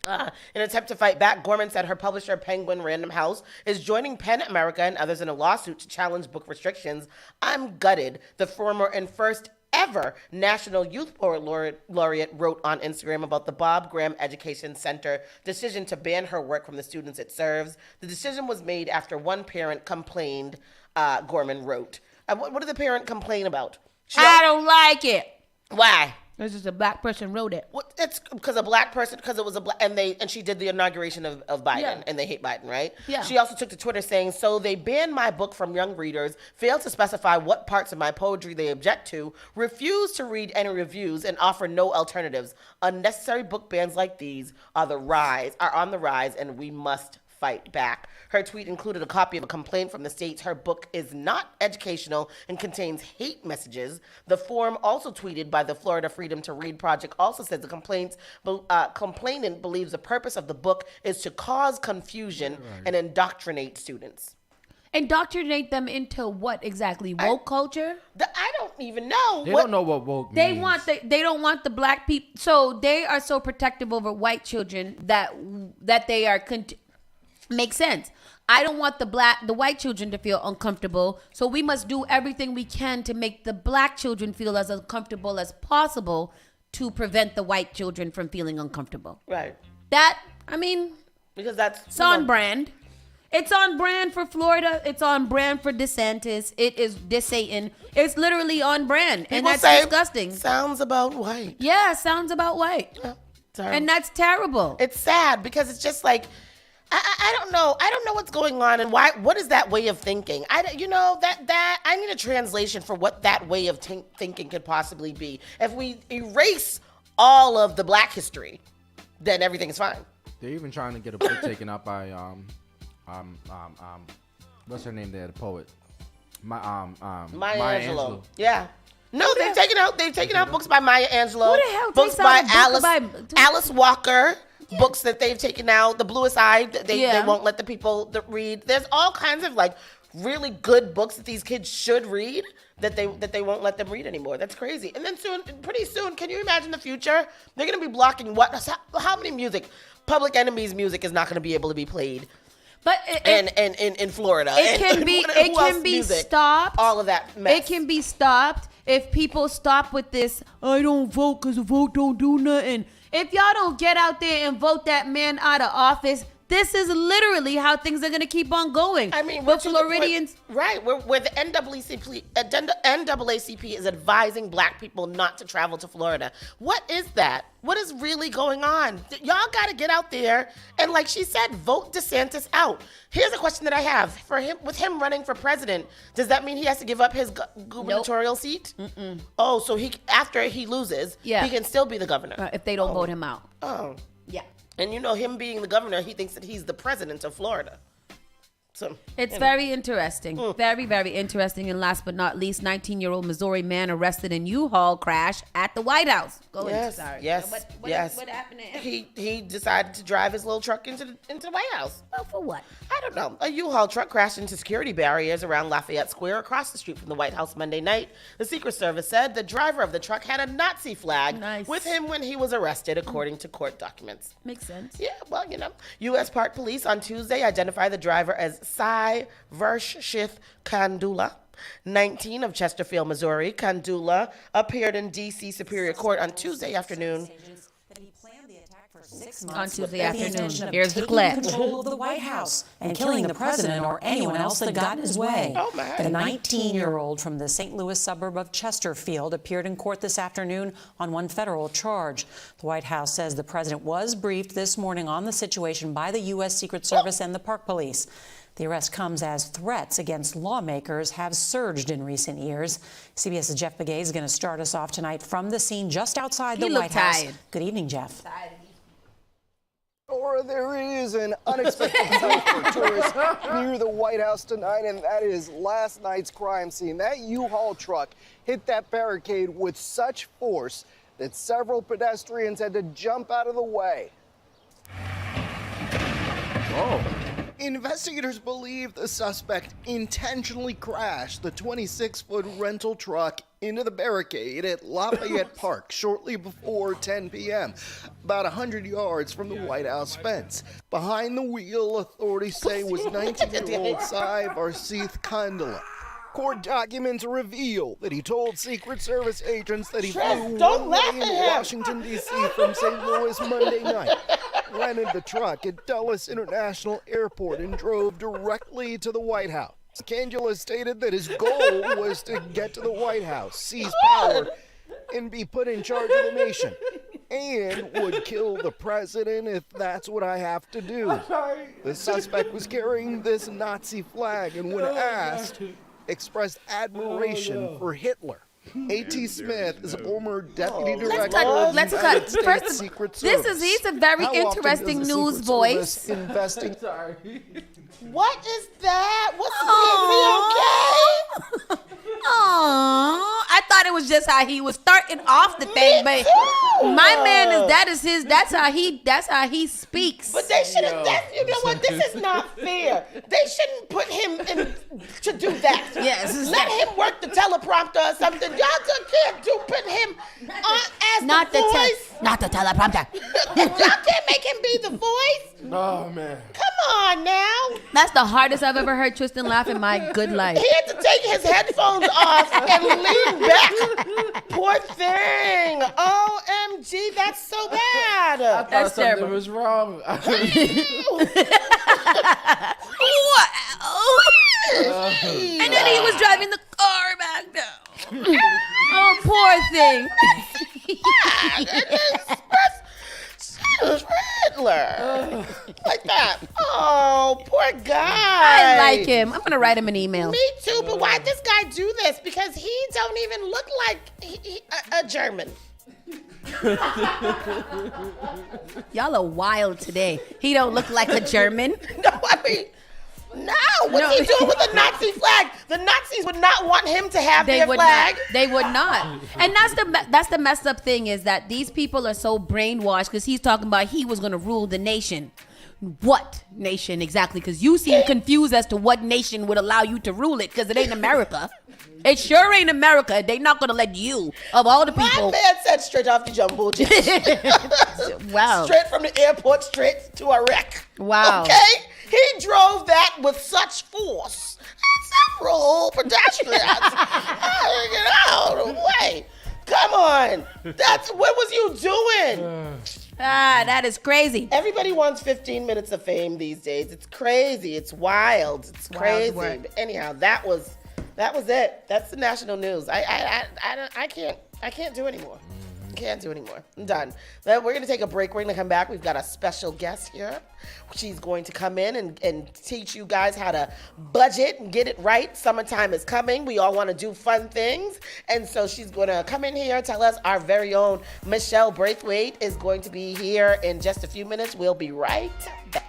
In an attempt to fight back, Gorman said her publisher, Penguin Random House, is joining PEN America and others in a lawsuit to challenge book restrictions. I'm gutted, the former and first ever National Youth Poet Laureate wrote on Instagram about the Bob Graham Education Center decision to ban her work from the students it serves. The decision was made after one parent complained, Gorman wrote. What did the parent complain about? I don't like it. Why? It's just a black person wrote it. Well, it's because a black person, because it was a black, and she did the inauguration of Biden, and they hate Biden, right? Yeah. She also took to Twitter saying, so they banned my book from young readers, failed to specify what parts of my poetry they object to, refuse to read any reviews, and offer no alternatives. Unnecessary book bans like these are on the rise, and we must fight back. Her tweet included a copy of a complaint from the states her book is not educational and contains hate messages. The form, also tweeted by the Florida Freedom to Read Project, also says the complainant believes the purpose of the book is to cause confusion and indoctrinate students. Indoctrinate them into what exactly? Woke culture? I don't even know. They don't know what woke means. They don't want the black people. So they are so protective over white children that they are. Makes sense. I don't want the white children to feel uncomfortable, so we must do everything we can to make the black children feel as uncomfortable as possible to prevent the white children from feeling uncomfortable. Right. Because that's on brand. It's on brand for Florida. It's on brand for DeSantis. It is DeSatan. It's literally on brand, and that's disgusting. Sounds about white. Yeah, sounds about white. And that's terrible. It's sad because it's just like, I don't know. I don't know what's going on and why. What is that way of thinking? I need a translation for what that way of thinking could possibly be. If we erase all of the black history, then everything is fine. They're even trying to get a book taken up by what's her name there? The poet, Maya Angelou. Yeah. No, they've taken out books by Maya Angelou. Who the hell books takes by out a book Alice Walker. Yeah. Books that they've taken out, The Bluest Eye, they won't let the people read. There's all kinds of like really good books that these kids should read that they won't let them read anymore. That's crazy. And then pretty soon, can you imagine the future? They're gonna be blocking how many Public Enemy's music is not gonna be able to be played. But in Florida, it can be stopped. All of that mess. It can be stopped if people stop with this. I don't vote because a vote don't do nothing. If y'all don't get out there and vote that man out of office, This is literally how things are going to keep on going. I mean, with Floridians. Right, where the NAACP is advising black people not to travel to Florida. What is that? What is really going on? Y'all got to get out there and, like she said, vote DeSantis out. Here's a question that I have for him. With him running for president, does that mean he has to give up his gubernatorial seat? Mm-mm. Oh, so after he loses, he can still be the governor if they don't vote him out. Oh, yeah. And him being the governor, he thinks that he's the president of Florida. So it's very interesting. Very, very interesting. And last but not least, 19-year-old Missouri man arrested in U-Haul crash at the White House. Yes. What happened to him? He decided to drive his little truck into the White House. Well, for what? I don't know. A U-Haul truck crashed into security barriers around Lafayette Square across the street from the White House Monday night. The Secret Service said the driver of the truck had a Nazi flag with him when he was arrested, according to court documents. Makes sense. Yeah, well, U.S. Park Police on Tuesday identified the driver as Cy Vershith Kandula, 19, of Chesterfield, Missouri. Kandula appeared in D.C. Superior Court on Tuesday afternoon. On Tuesday afternoon. Here's the clip. Control of the White House and killing the president or anyone else that got in his way. Oh, my. The 19-year-old from the St. Louis suburb of Chesterfield appeared in court this afternoon on one federal charge. The White House says the president was briefed this morning on the situation by the U.S. Secret Service and the Park Police. The arrest comes as threats against lawmakers have surged in recent years. CBS's Jeff Begay is going to start us off tonight from the scene just outside the White House. Good evening, Jeff. Or there is an unexpected sight for tourists near the White House tonight, and that is last night's crime scene. That U-Haul truck hit that barricade with such force that several pedestrians had to jump out of the way. Oh. Investigators believe the suspect intentionally crashed the 26-foot rental truck into the barricade at Lafayette Park shortly before 10 p.m., about 100 yards from the White House fence. Behind the wheel, authorities say was 19-year-old Cy Vershith Kandula. Court documents reveal that he told Secret Service agents that he flew one way into Washington, D.C. from St. Louis Monday night, rented the truck at Dulles International Airport, and drove directly to the White House. Kandula stated that his goal was to get to the White House, seize power, and be put in charge of the nation, and would kill the president if that's what I have to do. The suspect was carrying this Nazi flag, and when asked, expressed admiration for Hitler. A.T. Smith is a former deputy director of the United States Secret Service. He's a very interesting news voice. Sorry. What is that? What's he okay? Aww. I thought it was just how he was starting off the thing, but my man that's how he speaks. But they should have, you know what, this is not fair. They shouldn't put him in to do that. Yes. Let him work the teleprompter or something. Y'all can't put him as not the voice. Not the teleprompter. Y'all can't make him be the voice. Oh, man. Come on now. That's the hardest I've ever heard Tristan laugh in my good life. He had to take his headphones off and lean back. Poor thing. OMG, that's so bad. I thought something was wrong. What? And then he was driving the car back down. Oh, poor thing. Riddler. Like that. Oh, poor guy. I like him. I'm going to write him an email. Me too, but why'd this guy do this? Because he don't even look like a German. Y'all are wild today. He don't look like a German. No, I mean, no. What's he doing with the Nazi flag? The Nazis would not want him to have their flag. They would not. And that's the messed up thing is that these people are so brainwashed because he's talking about he was going to rule the nation. What nation exactly? Because you seem confused as to what nation would allow you to rule it because it ain't America. It sure ain't America. They not going to let you, of all the people. My man said straight off the jumbo jet. Wow. Straight from the airport, straight to a wreck. Wow. Okay? He drove that with such force. Several pedestrians get out of the way. Come on. What was you doing? That is crazy. Everybody wants 15 minutes of fame these days. It's crazy. It's wild. It's crazy. But anyhow, that was it. That's the national news. I can't do anymore. Can't do anymore. I'm done. We're going to take a break. We're going to come back. We've got a special guest here. She's going to come in and teach you guys how to budget and get it right. Summertime is coming. We all want to do fun things. And so she's going to come in here and tell us. Our very own Michelle Braithwaite is going to be here in just a few minutes. We'll be right back.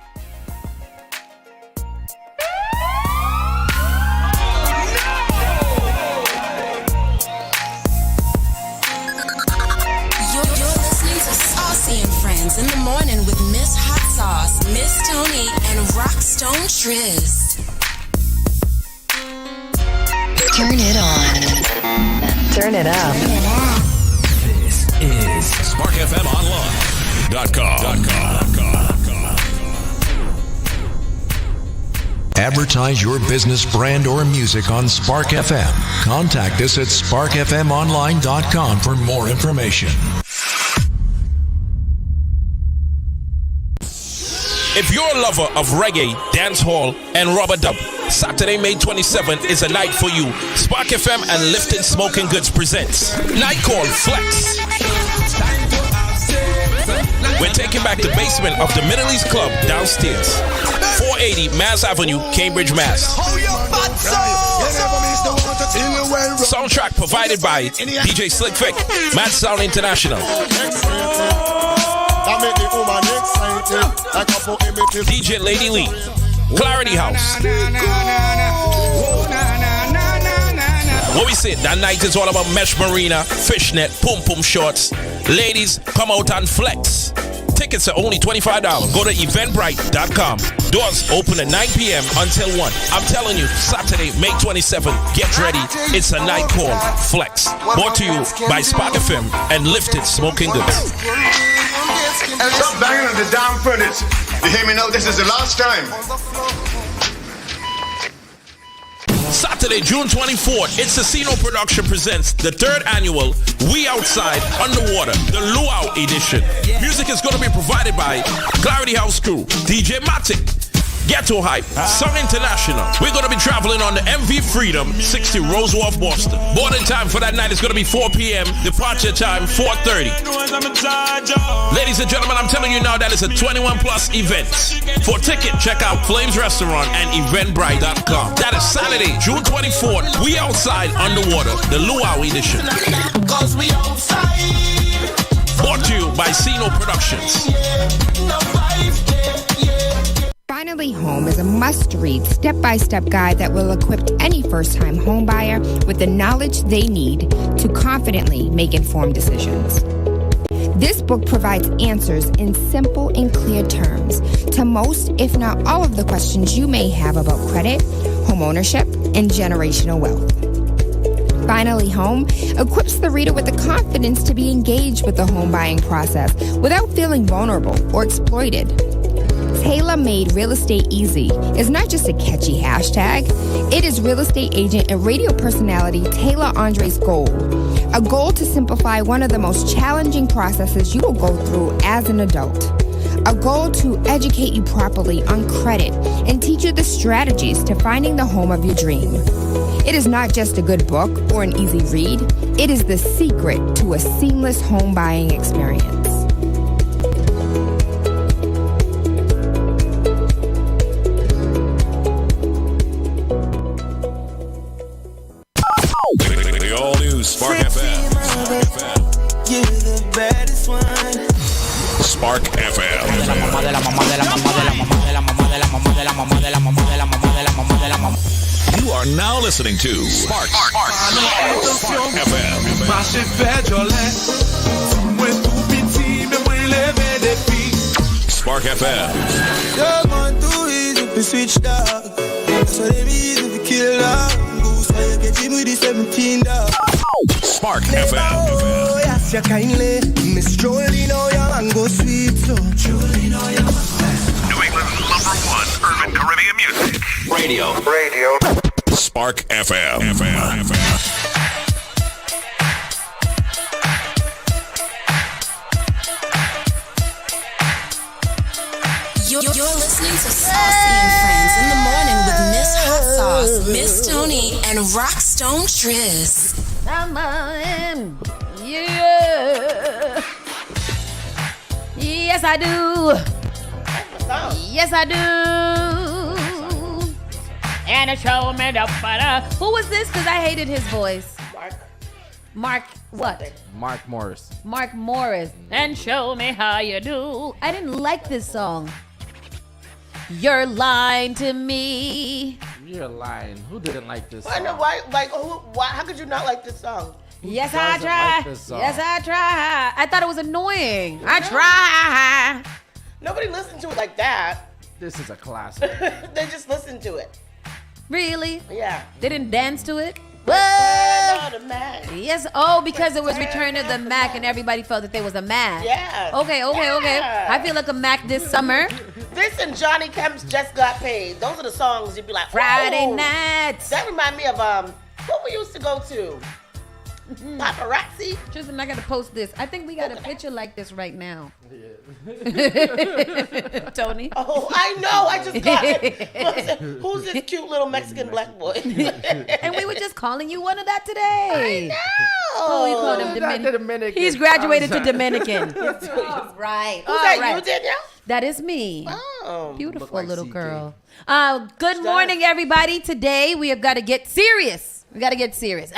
Saucy and Friends in the morning with Miss Hot Sauce, Miss Tony, and Rockstone Triz. Turn it on. Turn it up. This is SparkFMOnline.com. Advertise your business, brand, or music on Spark FM. Contact us at SparkFMOnline.com for more information. If you're a lover of reggae, dancehall, and rubber dub, Saturday, May 27th is a night for you. Spark FM and Lifted Smoking Goods presents Night Call Flex. We're taking back the basement of the Middle East Club downstairs. 480 Mass Avenue, Cambridge, Mass. Soundtrack provided by DJ Slick Vic, Mad Sound International. DJ Lady Lee, Clarity House. What we said, that night is all about mesh marina, fishnet, pum pum shorts. Ladies, come out and flex. Tickets are only $25. Go to eventbrite.com. Doors open at 9 p.m. until 1. I'm telling you, Saturday, May 27th, get ready. It's a night called Flex. Brought to you by Spark FM and Lifted Smoking Goods. And stop banging on the damn furnace. You hear me now? This is the last time. Saturday, June 24th, It's Casino Production presents the 3rd annual We Outside Underwater, the Luau edition. Music is going to be provided by Clarity House Crew, DJ Matic, Ghetto Hype, Song International. We're going to be traveling on the MV Freedom, 60 Rose Wharf, Boston. Boarding time for that night is going to be 4 p.m. Departure time, 4:30. Ladies and gentlemen, I'm telling you now that it's a 21 plus event. For ticket, check out Flames Restaurant and eventbrite.com. That is Saturday, June 24th. We Outside Underwater, the Luau edition. Brought to you by Sino Productions. Finally Home is a must-read, step-by-step guide that will equip any first-time homebuyer with the knowledge they need to confidently make informed decisions. This book provides answers in simple and clear terms to most, if not all, of the questions you may have about credit, home ownership, and generational wealth. Finally Home equips the reader with the confidence to be engaged with the home buying process without feeling vulnerable or exploited. Tailor-Made Real Estate Easy is not just a catchy hashtag. It is real estate agent and radio personality Taylor Andre's goal. A goal to simplify one of the most challenging processes you will go through as an adult. A goal to educate you properly on credit and teach you the strategies to finding the home of your dream. It is not just a good book or an easy read. It is the secret to a seamless home buying experience. The all-new Spark FM. You're the baddest one. Spark FM. You are now listening to Spark FM. Spark FM. Spark FM. Oh, yes, you kindly. Miss Jolie, know your mango sweet, so Jolie, know your New England's #1 urban Caribbean music. Radio. Spark FM. to Saucy and Friends in the morning with Miss Hot Sauce, Miss Tony, and Rockstone Triss. Come on. Yeah. Yes, I do. Yes, I do. And show me the butter. Who was this? Because I hated his voice. Mark what? Mark Morris. Mark Morris. And show me how you do. I didn't like this song. You're lying to me. You're lying. Who didn't like this song? I know why. Like, why? How could you not like this song? Yes, I try. Yes, I try. I thought it was annoying. I try. Nobody listened to it like that. This is a classic. They just listened to it. Really? Yeah. They didn't dance to it? What? Yes. Oh, because it was Return of the Mac and everybody felt that there was a Mac. Yeah. Okay. I feel like a Mac this summer. This and Johnny Kemp's Just Got Paid. Those are the songs you'd be like, Friday nights. That remind me of what we used to go to. Paparazzi. Tristan, I gotta post this. I think we got a picture like this right now. Tony. Oh, I know. I just got it. Who's this cute little Mexican black boy? And we were just calling you one of that today. I know. Oh, you called him Dominican. He's graduated to Dominican. Right. Who's that? You, Danielle? That is me. Oh. Beautiful like little CK. girl. Good morning, everybody. Today we have got to get serious. We got to get serious.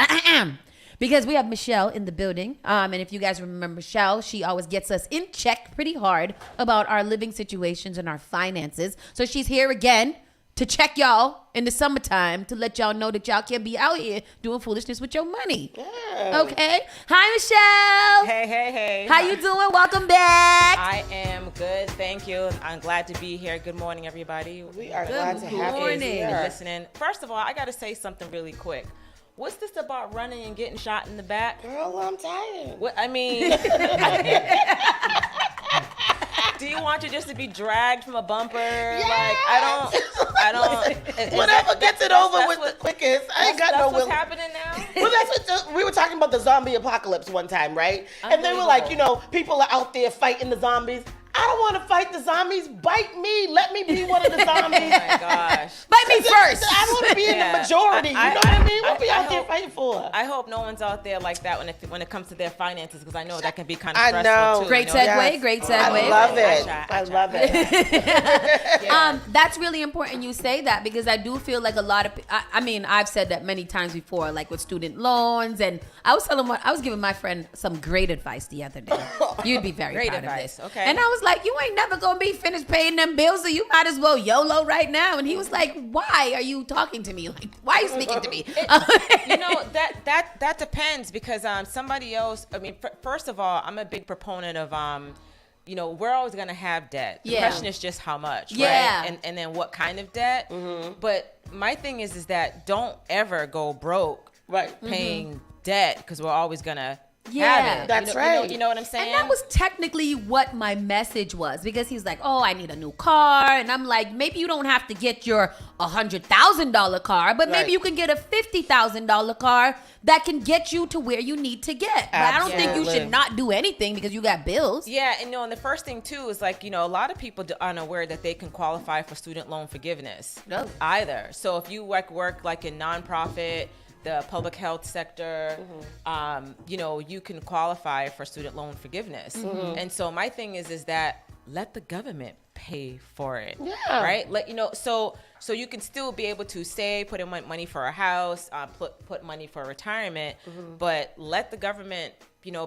Because we have Michelle in the building. And if you guys remember Michelle, she always gets us in check pretty hard about our living situations and our finances. So she's here again to check y'all in the summertime to let y'all know that y'all can't be out here doing foolishness with your money. Yeah. Okay. Hi, Michelle. Hey. How you doing? Welcome back. I am good, thank you. I'm glad to be here. Good morning, everybody. We are glad to have you here. Listening. First of all, I got to say something really quick. What's this about running and getting shot in the back? Girl, I'm tired. What, I mean, do you want you just to be dragged from a bumper? Yes. Like, I don't. Whatever gets it over with the quickest. I ain't got no will. That's what's happening now? Well, that's what we were talking about the zombie apocalypse one time, right? And they were like, people are out there fighting the zombies. I don't want to fight the zombies. Bite me. Let me be one of the zombies. Oh my gosh. Bite me first. I want to be in the majority. You know what I mean? What we out there fighting for? I hope no one's out there like that when it comes to their finances, because I know that can be kind of stressful too. Great segue. Yes. Great segue. I love it. I love it. That's really important you say that, because I do feel like a lot of, I mean, I've said that many times before, like with student loans, and I was giving my friend some great advice the other day. You'd be very Great proud advice. of this. Okay. And I was like, you ain't never gonna be finished paying them bills, so you might as well YOLO right now. And he was like, why are you talking to me? Like, why are you speaking to me? That depends, because somebody else, I mean, first of all, I'm a big proponent of we're always gonna have debt. The question is just how much, right? And then what kind of debt. Mm-hmm. But my thing is that don't ever go broke paying debt, because we're always gonna have it. That's right. You know what I'm saying? And that was technically what my message was, because he's like, oh, I need a new car. And I'm like, maybe you don't have to get your $100,000 car, but maybe you can get a $50,000 car that can get you to where you need to get. But I don't think you should not do anything because you got bills. Yeah, and the first thing too is like, a lot of people aren't aware that they can qualify for student loan forgiveness either. So if you work like in nonprofit, the public health sector, you can qualify for student loan forgiveness. Mm-hmm. And so my thing is that let the government pay for it, right? So you can still be able to save, put in money for a house, put money for retirement, but let the government,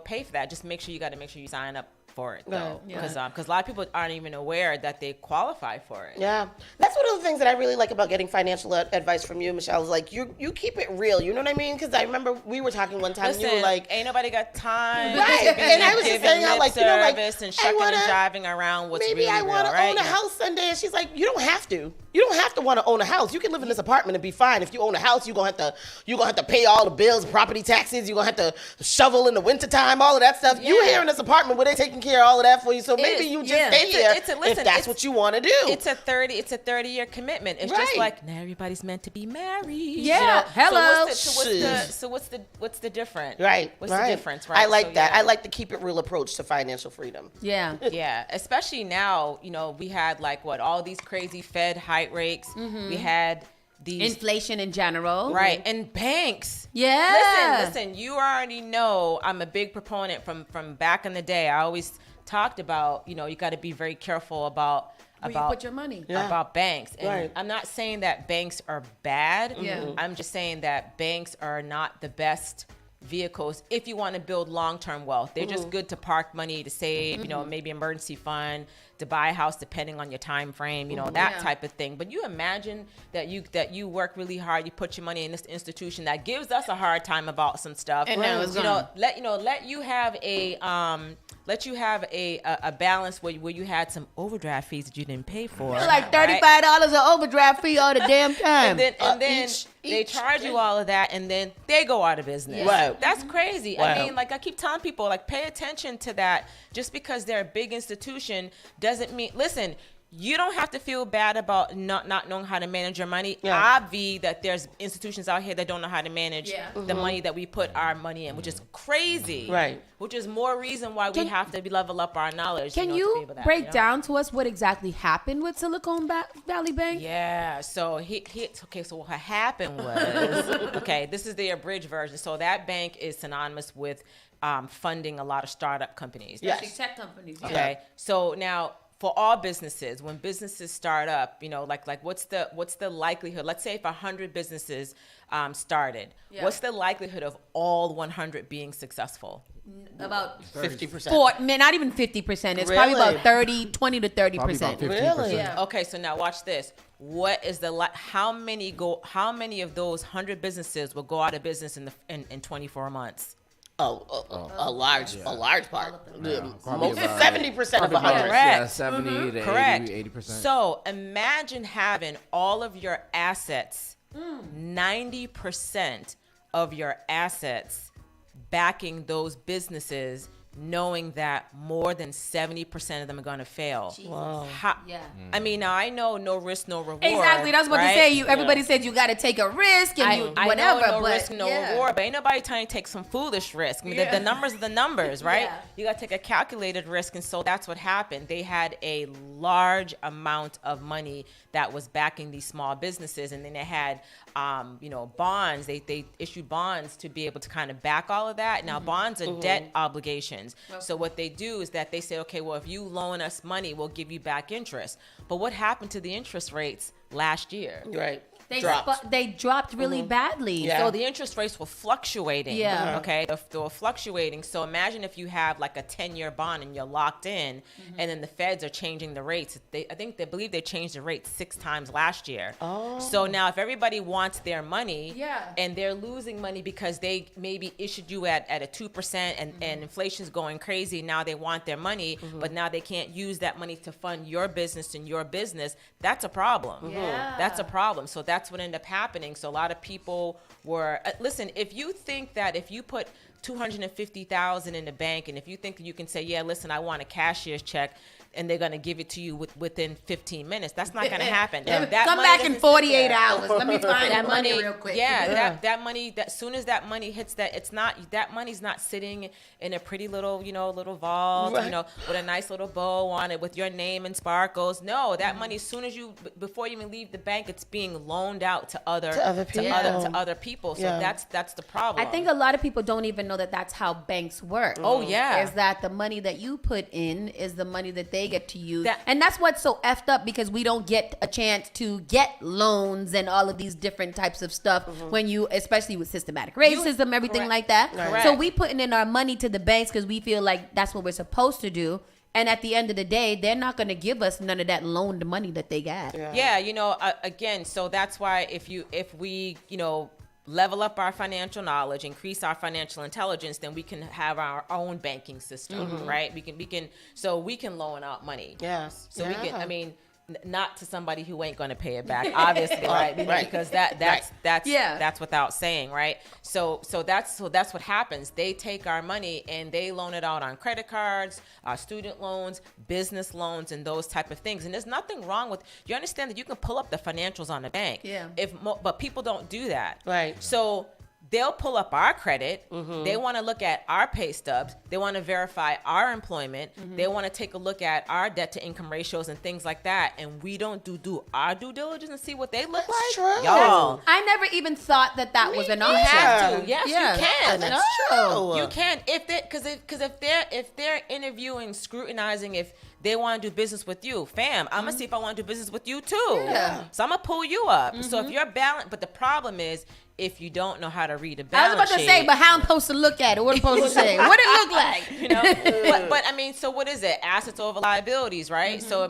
pay for that. Just make sure you sign up for it though, because a lot of people aren't even aware that they qualify for it. Yeah, that's one of the things that I really like about getting financial advice from you, Michelle. Is like you keep it real. You know what I mean? Because I remember we were talking one time. Listen, you were like, "Ain't nobody got time." Right, and I was just saying how like and shucking and jiving around what's maybe really I want to own a house someday, and she's like, "You don't have to." You don't have to want to own a house. You can live in this apartment and be fine. If you own a house, you're gonna have to pay all the bills, property taxes. You're gonna have to shovel in the wintertime, all of that stuff. You here in this apartment where they're taking care of all of that for you. So maybe you just stay here if that's what you want to do. It's a 30-year commitment. It's just like not everybody's meant to be married. Yeah. Hello. So what's the difference? Right. What's the difference? Right. I like that. I like the keep it real approach to financial freedom. Yeah. Yeah. Especially now, we had all these crazy Fed hike rates. Mm-hmm. We had these inflation in general, right? And banks. Yeah. Listen. You already know I'm a big proponent from back in the day. I always talked about you got to be very careful about where you put your money. About banks. And I'm not saying that banks are bad. Yeah. I'm just saying that banks are not the best vehicles if you want to build long-term wealth. They're just good to park money, to save, maybe emergency fund, to buy a house depending on your time frame, that type of thing. But you imagine that you work really hard, you put your money in this institution that gives us a hard time about some stuff. And now it's gone. Let you have a balance where you had some overdraft fees that you didn't pay for. It's like $35 an overdraft fee all the damn time. And then they charge you all of that, and then they go out of business. Right. That's crazy. Wow. I mean, I keep telling people, pay attention to that. Just because they're a big institution doesn't mean, listen, you don't have to feel bad about not knowing how to manage your money. Obvi that there's institutions out here that don't know how to manage the money that we put our money in, which is crazy. Right. Which is more reason why we have to level up our knowledge. Can you break down to us what exactly happened with Silicon Valley Bank? Yeah. So so what happened was, this is the abridged version. So that bank is synonymous with funding a lot of startup companies. Yes. Tech companies. Yeah. Okay. So now, for all businesses, when businesses start up, what's the likelihood? Let's say if 100 businesses started, what's the likelihood of all 100 being successful? About 50%. Not even 50%. It's probably about 20 to 30%. Really? Yeah. Okay, so now watch this. What is how many of those 100 businesses will go out of business in 24 months? A large part. Yeah, 70% of 100. Correct. Yeah, 70 to Correct. 80%. So imagine having all of your assets, 90% of your assets backing those businesses, knowing that more than 70% of them are going to fail. Wow. I mean, now I know no risk, no reward. Exactly. That's what they say. Everybody says you got to take a risk and whatever. I know no risk, no reward, but ain't nobody telling you to take some foolish risk. I mean, the numbers are the numbers, right? Yeah. You got to take a calculated risk, and so that's what happened. They had a large amount of money that was backing these small businesses, and then they had, bonds. They issued bonds to be able to kind of back all of that. Now, bonds are debt obligations. So what they do is that they say, okay, well, if you loan us money, we'll give you back interest. But what happened to the interest rates last year? Right. They dropped really badly. So the interest rates were fluctuating. Yeah. Okay. They were fluctuating. So imagine if you have like a 10-year bond and you're locked in, and then the feds are changing the rates. They believe they changed the rate 6 times last year. Oh. So now if everybody wants their money, and they're losing money because they maybe issued you at a 2% and inflation's going crazy. Now they want their money, but now they can't use that money to fund your business and your business. That's a problem. Yeah. That's a problem. So that's what ended up happening. So a lot of people were listen, if you think that if you put $250,000 in the bank, and if you think that you can say, yeah, listen, I want a cashier's check, and they're going to give it to you within 15 minutes, that's not going to happen. Come back in 48 hours. Let me find that money real quick. Yeah, that money, that soon as that money hits that money's not sitting in a pretty little, little vault, with a nice little bow on it with your name and sparkles. No, that money, as soon as before you even leave the bank, it's being loaned out to other people. So that's the problem. I think a lot of people don't even know that that's how banks work. Oh, yeah. Is that the money that you put in is the money that they get to use. And that's what's so effed up, because we don't get a chance to get loans and all of these different types of stuff when you, especially with systematic racism, everything like that. Correct. So we putting in our money to the banks because we feel like that's what we're supposed to do. And at the end of the day, they're not going to give us none of that loaned money that they got. Yeah, again, so that's why if we level up our financial knowledge, increase our financial intelligence, then we can have our own banking system, right? We can loan out money. Yes. So we can, I mean, not to somebody who ain't going to pay it back, obviously, right? Because that's without saying, right? So that's what happens. They take our money and they loan it out on credit cards, student loans, business loans, and those type of things. And there's nothing wrong with, you understand that you can pull up the financials on the bank. Yeah. But people don't do that. Right. So they'll pull up our credit. They want to look at our pay stubs. They want to verify our employment. They want to take a look at our debt to income ratios and things like that. And we don't do our due diligence and see what they look like. True. Y'all. I never even thought that was an option. You have to. Yes, you can. That's true. You can if they're interviewing, scrutinizing if they want to do business with you, fam, I'm gonna see if I want to do business with you too. Yeah. So I'm gonna pull you up. So if you're balanced, but the problem is if you don't know how to read a balance I was about to say, but how I'm supposed to look at it? What I'm supposed to say? What it look like? You know, but I mean, so what is it? Assets over liabilities, right? So I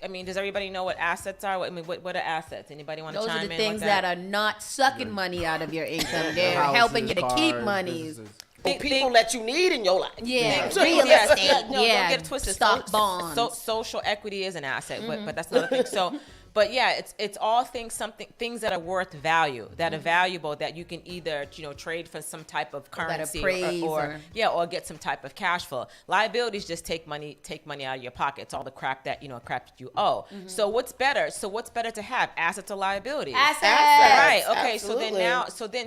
mean, does everybody know what assets are? What are assets? Anybody want to Those chime are in? the things that are not sucking money out of your income. They're helping you to keep monies. People that you need in your life. Yeah, real estate. No, yeah, don't get it twisted. Stock bonds. So social equity is an asset, but that's another thing. So, but yeah, it's all things that are worth value, that are valuable, that you can either trade for some type of currency or get some type of cash flow. Liabilities just take money out of your pocket. It's all the crap that you owe. So what's better? To have assets or liabilities? Assets. Right. Okay. Absolutely.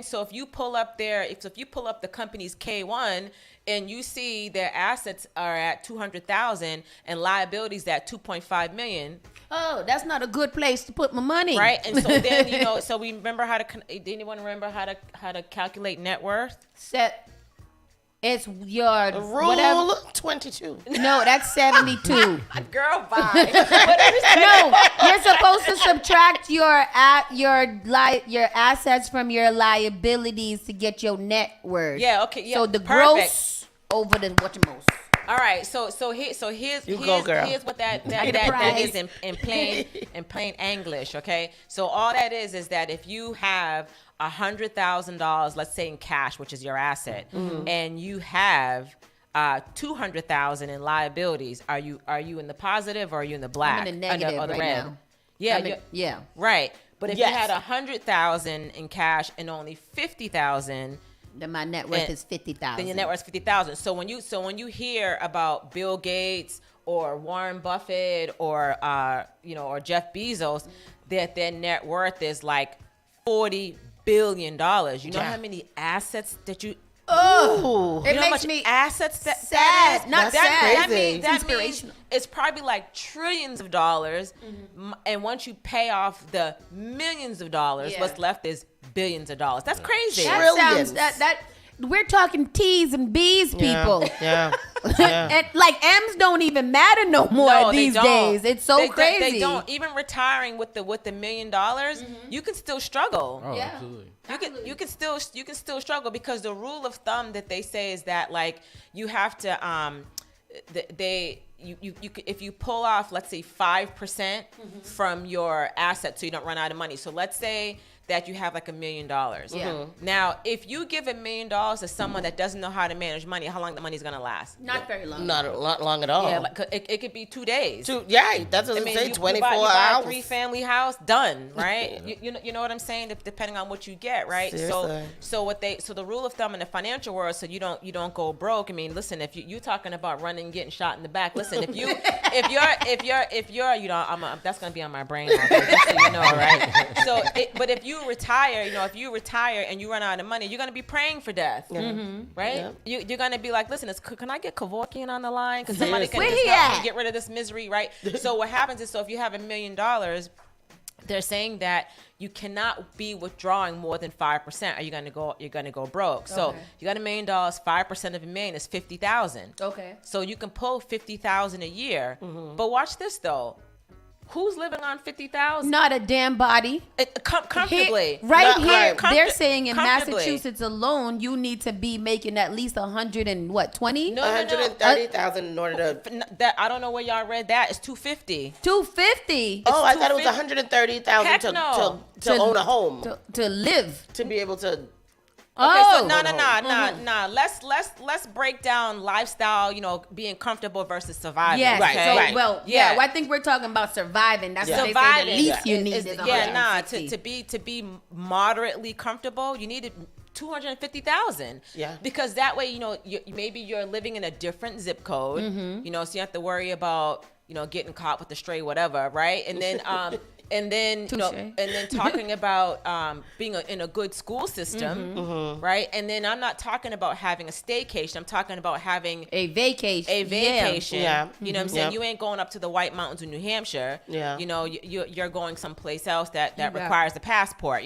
So if you pull up the company's K1 and you see their assets are at 200,000 and liabilities at 2.5 million. Oh, that's not a good place to put my money. Right. And so then so we remember did anyone remember how to calculate net worth? It's your rule 22. No, that's 72. Girl, bye. No, you're supposed to subtract your assets from your liabilities to get your net worth. Yeah. Okay. Yeah. So the perfect. gross over the whatchamost. All right, so here's what that is in plain English, okay? So all that is that if you have $100,000, let's say in cash, which is your asset, and you have 200,000 in liabilities, are you in the positive or are you in the black? I'm in the negative or the right red? now. Yeah, right. But if you had 100,000 in cash and only 50,000. Then my net worth is 50,000. Then your net worth is 50,000. So when you hear about Bill Gates or Warren Buffett or or Jeff Bezos, that their net worth is like $40 billion. You know how many assets that you? Oh, it makes me assets sad. Not sad. That means it's probably like trillions of dollars, and once you pay off the millions of dollars, what's left is billions of dollars. That's crazy. That sounds we're talking T's and B's, people. Yeah. And like M's don't even matter no more these days. It's so crazy. They don't. Even retiring with the $1 million, you can still struggle. Oh, absolutely. You can still struggle because the rule of thumb that they say is that like you have to if you pull off, let's say 5% from your assets so you don't run out of money. So let's say that you have like $1 million. Yeah. Now, if you give $1 million to someone that doesn't know how to manage money, how long the money's gonna last? Not very long. Not long at all. Yeah, like it could be 2 days. That's what I say. 24 you hours. buy a 3-family house, done, right? you know what I'm saying? Depending on what you get, right? Seriously. So the rule of thumb in the financial world, so you don't go broke. I mean, listen, if you're talking about running, getting shot in the back, listen, if you're that's gonna be on my brain all day, just so you know, right? So, but if you retire, and you run out of money, you're gonna be praying for death, right? Yeah. You're gonna be like, listen, can I get Kevorkian on the line? Because somebody can just help me get rid of this misery, right? So what happens is, if you have $1 million, they're saying that you cannot be withdrawing more than 5%, or you're gonna go broke. So you got $1 million, 5% of $1 million is 50,000. Okay. So you can pull 50,000 a year, but watch this though. Who's living on 50,000? Not a damn body. Comfortably. They're saying in Massachusetts alone, you need to be making at least 120? No. 130,000 in order to. That I don't know where y'all read that. It's 250. 250. Oh, I thought it was 130,000 to own a home. To live. To be able to. Okay, so no. Let's break down lifestyle. Being comfortable versus surviving. Yes. Okay? So, well, I think we're talking about surviving. That's what they say the least you need is to be moderately comfortable, you need $250,000. Yeah. Because that way, maybe you're living in a different zip code. So you have to worry about getting caught with the stray whatever, right? And then and then talking about being in a good school system, right? And then I'm not talking about having a staycation. I'm talking about having a vacation. Yeah. You know what I'm saying? You ain't going up to the White Mountains in New Hampshire. Yeah. You're going someplace else that requires a passport.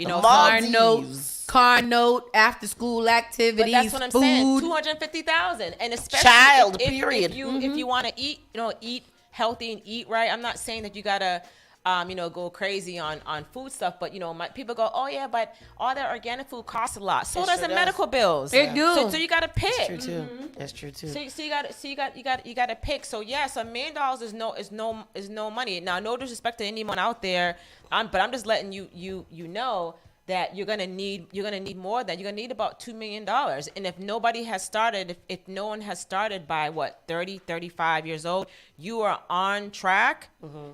Car note, after school activities, but that's what I'm saying. $250,000, and especially if you want to eat, eat healthy and eat right. I'm not saying that you gotta go crazy on food stuff, but people go, oh yeah, but all that organic food costs a lot. So does the medical bills. They do. So you gotta pick. That's true too. That's true too. So you gotta pick. So yes, $1 million is no money. Now, no disrespect to anyone out there, but I'm just letting you know that you're gonna need more than you're gonna need about $2 million. And if nobody has started, if no one has started by 30, 35 years old, you are on track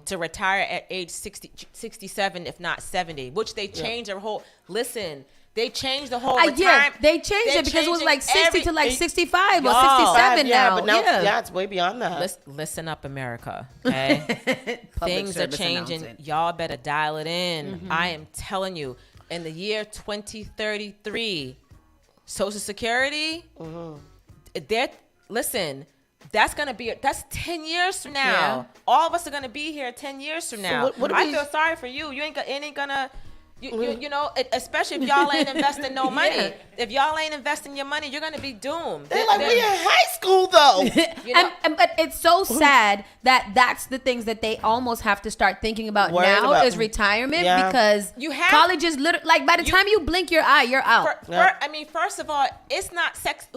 to retire at age 60, 67, if not 70, which they changed their whole, they changed the whole retirement. Yeah, they changed it because it was like 60 to like 65 or 67 now. But now it's way beyond that. Listen up, America, okay? Things are changing. Y'all better dial it in. I am telling you. In the year 2033, Social Security, that's 10 years from now. Yeah. All of us are gonna be here 10 years from now. I feel sorry for you. Especially if y'all ain't investing no money. Yeah. If y'all ain't investing your money, you're gonna be doomed. They're like, we in high school though. But it's so sad that that's the things that they almost have to start thinking about is retirement because college is literally like by the time you blink your eye, you're out. First of all, it's not sex.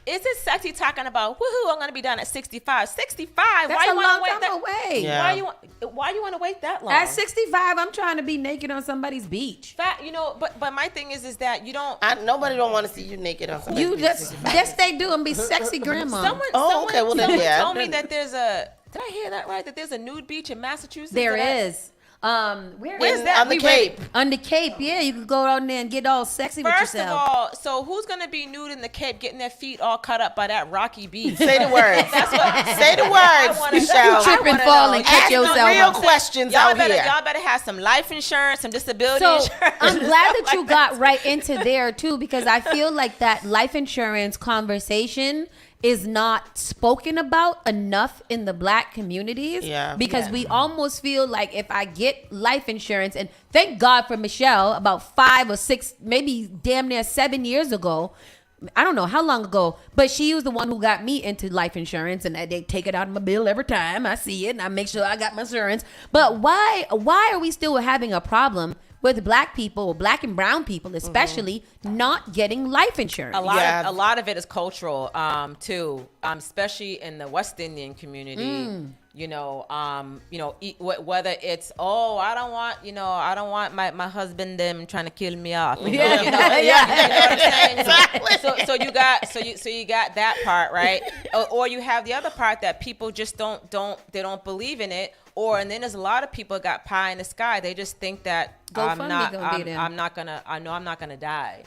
Is it sexy talking about woohoo? I'm gonna be done at 65. 65. That's why you want to wait that away? Yeah. Why you want to wait that long? At 65, I'm trying to be naked on somebody's beach. But my thing is that you don't. Nobody don't want to see you naked on somebody's beach. Yes, they do, and be sexy grandma. Someone told me that there's a. Did I hear that right? That there's a nude beach in Massachusetts. There is. Where's that? On the Cape. On the Cape, yeah. You can go down there and get all sexy with yourself. First of all, so who's going to be nude in the Cape getting their feet all cut up by that rocky beach? Say the words. Say the words, Michelle. You trip and fall and catch yourself. Ask the real questions out here. Y'all better have some life insurance, some disability insurance. I'm glad that you got right into there, too, because I feel like that life insurance conversation is not spoken about enough in the Black communities. Because we almost feel like if I get life insurance, and thank God for Michelle, about 5 or 6, maybe damn near 7 years ago, I don't know how long ago, but she was the one who got me into life insurance, and they take it out of my bill every time I see it, and I make sure I got my insurance. But why are we still having a problem with Black people, Black and brown people especially, not getting life insurance? A lot of it is cultural too, especially in the West Indian community. Whether it's I don't want my husband them trying to kill me off. You know what I'm saying? Exactly. So you got that part, right? Or you have the other part that people just don't believe in it. And then there's a lot of people got pie in the sky. They just think that I'm not gonna die.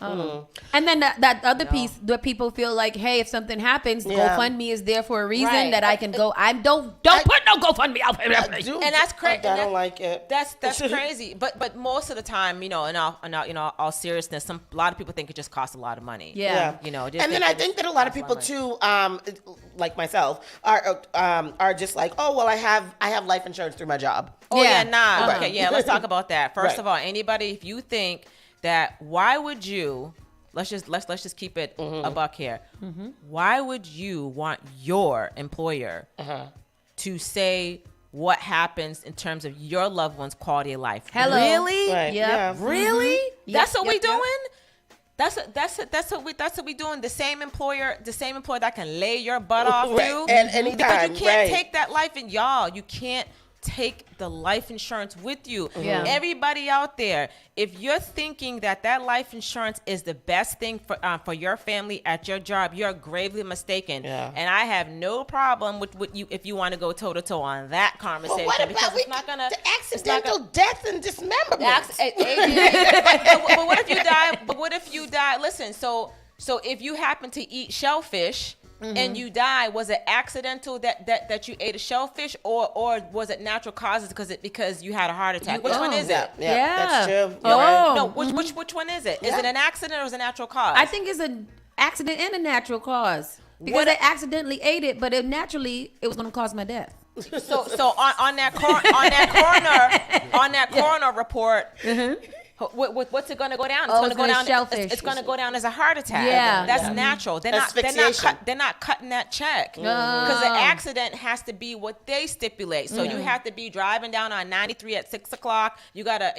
And then that other piece, the people feel like, hey, if something happens, GoFundMe is there for a reason that I can go. Don't put no GoFundMe out there. And that's crazy. I don't like it. That's crazy. But most of the time, in all seriousness, a lot of people think it just costs a lot of money. Yeah. And then I think that a lot of people too, like myself, are just like, oh well, I have life insurance through my job. Okay, let's talk about that. First of all, anybody, if you think that, why would you, let's just keep it a buck here. Why would you want your employer to say what happens in terms of your loved one's quality of life? Hello. Really? Right. Yeah. Really? That's what we doing? That's what we doing. The same employer that can lay your butt off too. And anytime. Because you can't take that life in y'all. You can't take the life insurance with you. Yeah. Everybody out there, if you're thinking that life insurance is the best thing for your family at your job, you're gravely mistaken. Yeah. And I have no problem with you if you want to go toe to toe on that conversation. But what about because it's not gonna the accidental death and dismemberment? But what if you die? But what if you die? Listen, so if you happen to eat shellfish and you die, was it accidental that you ate a shellfish, or was it natural causes because you had a heart attack? Which one is it? Yeah, that's true. No, which one is it? Is it an accident or is it a natural cause? I think it's an accident and a natural cause. Because I accidentally ate it, but it was going to cause my death. So on that coroner report, what's it going to go down? It's going to go down. It's going to go down as a heart attack. Yeah, that's natural. They're not cutting that check because the accident has to be what they stipulate. So you have to be driving down on 93 at 6 o'clock. You got to,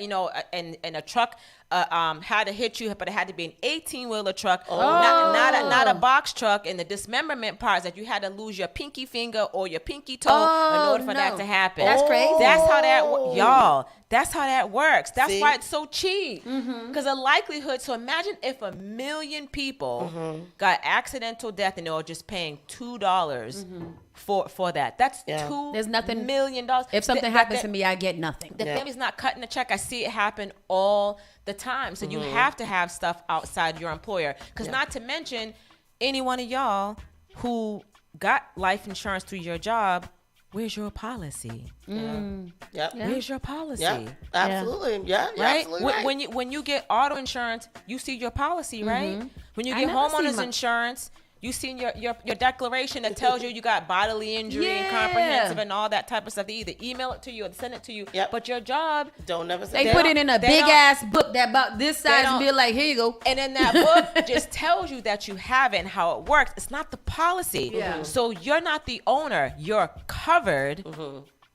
and a truck had to hit you, but it had to be an 18-wheeler truck, not a box truck. And the dismemberment part is that you had to lose your pinky finger or your pinky toe in order for that to happen. That's crazy. That's how y'all. That's how that works. That's why it's so cheap. Because the likelihood. So imagine if 1 million people got accidental death and they were just paying $2 for that. That's There's nothing. $2 million. If something happens to me, I get nothing. The family's not cutting a check. I see it happen all the time. So you have to have stuff outside your employer. Because not to mention, any one of y'all who got life insurance through your job, where's your policy? Where's your policy? Yeah, absolutely. Yeah, right? Absolutely right. When you get auto insurance, you see your policy, right? When you get homeowners insurance, you see your declaration that tells you got bodily injury and comprehensive and all that type of stuff. They either email it to you or send it to you. But your job, don't never say they put it in a big ass book that about this size and be like, here you go. And then that book just tells you that you have it and how it works. It's not the policy. So you're not the owner. You're covered.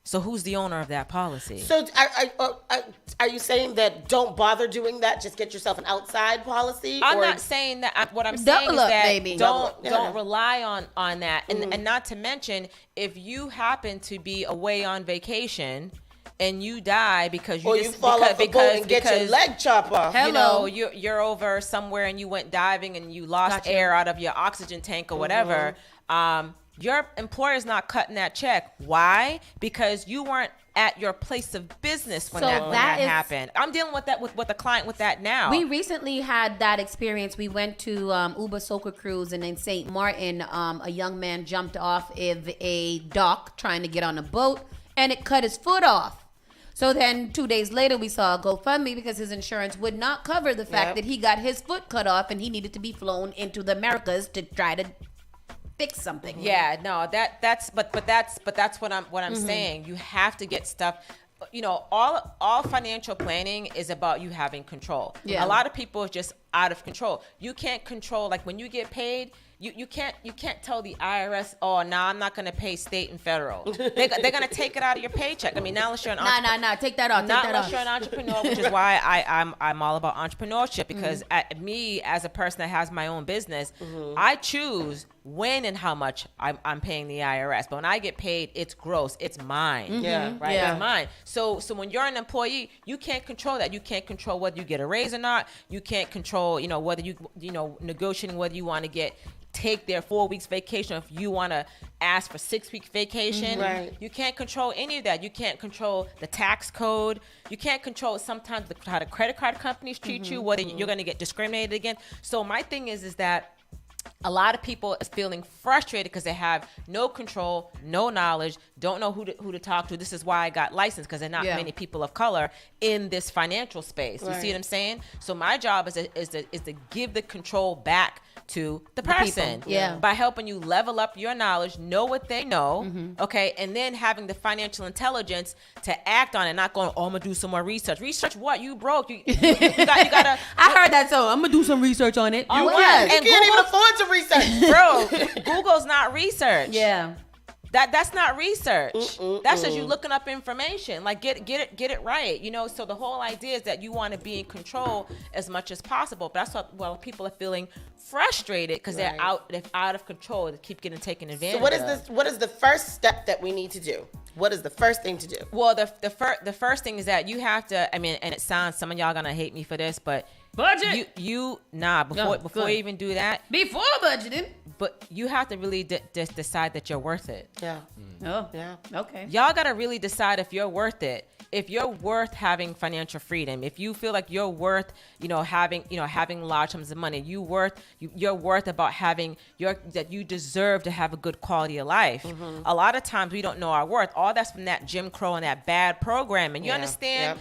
So who's the owner of that policy? So are you saying that don't bother doing that? Just get yourself an outside policy? I'm not saying that. What I'm saying is that don't rely on that. And not to mention, if you happen to be away on vacation and you die because you fall off a boat and get your leg chopped off. You're over somewhere and you went diving and you lost air out of your oxygen tank or whatever. Your employer's not cutting that check. Why? Because you weren't at your place of business when that happened. I'm dealing with that with a client with that now. We recently had that experience. We went to Uber Soca Cruise, and in St. Martin, a young man jumped off of a dock trying to get on a boat, and it cut his foot off. So then 2 days later, we saw a GoFundMe because his insurance would not cover the fact that he got his foot cut off and he needed to be flown into the Americas to try to fix something. Yeah, no, that's what I'm saying. You have to get stuff. All financial planning is about you having control. A lot of people are just out of control. You can't control, like when you get paid, you can't tell the IRS, I'm not going to pay state and federal. They're going to take it out of your paycheck. I mean, now unless you're an entrepreneur. Take that off. Not unless you're an entrepreneur, which is why I'm all about entrepreneurship, because me as a person that has my own business, I choose when and how much I'm paying the IRS. But when I get paid, it's gross. It's mine. It's mine. So when you're an employee, you can't control that. You can't control whether you get a raise or not. You can't control, whether negotiating whether you want to take their 4 weeks vacation. If you want to ask for 6 week vacation, you can't control any of that. You can't control the tax code. You can't control sometimes how the credit card companies treat you, whether you're going to get discriminated against. So my thing is that a lot of people is feeling frustrated because they have no control, no knowledge, don't know who to talk to. This is why I got licensed, because there are not many people of color in this financial space. You see what I'm saying? So my job is to give the control back to the person by helping you level up your knowledge, know what they know, okay, and then having the financial intelligence to act on it, not going, I'm gonna do some more research. Research what? You broke. You gotta. I heard that, so I'm gonna do some research on it. You can't even afford to research, bro. Google's not research. Yeah. That's not research. That's just you looking up information. Like get it right. So the whole idea is that you want to be in control as much as possible. But that's what people are feeling frustrated because they're out of control. They keep getting taken advantage of. So what is the first step that we need to do? What is the first thing to do? Well, the first thing is that you have to. I mean, and it sounds, some of y'all gonna hate me for this, but budget. Before you even do that. Before budgeting. But you have to really just decide that you're worth it. Yeah. Oh, yeah. Okay. Y'all gotta really decide if you're worth it. If you're worth having financial freedom, if you feel like you're worth, having large sums of money, you're worth about having that you deserve to have a good quality of life. Mm-hmm. A lot of times we don't know our worth. All that's from that Jim Crow and that bad programming. You Yeah. understand,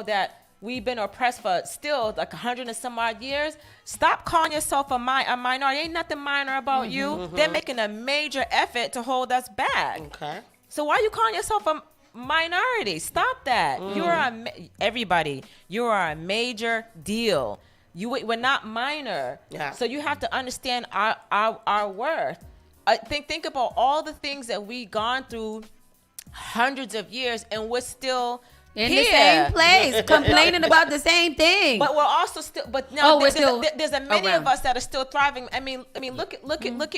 that we've been oppressed for still like 100 and some odd years. Stop calling yourself a minority. Ain't nothing minor about you. Mm-hmm. They're making a major effort to hold us back. Okay. So why are you calling yourself a minority? Stop that. You are everybody. You are a major deal. We're not minor. Yeah. So you have to understand our worth. Think about all the things that we gone through hundreds of years, and we're still in here. the same place, complaining about the same thing. But we're also still. But now there's a many around. of us that are still thriving. I mean, look at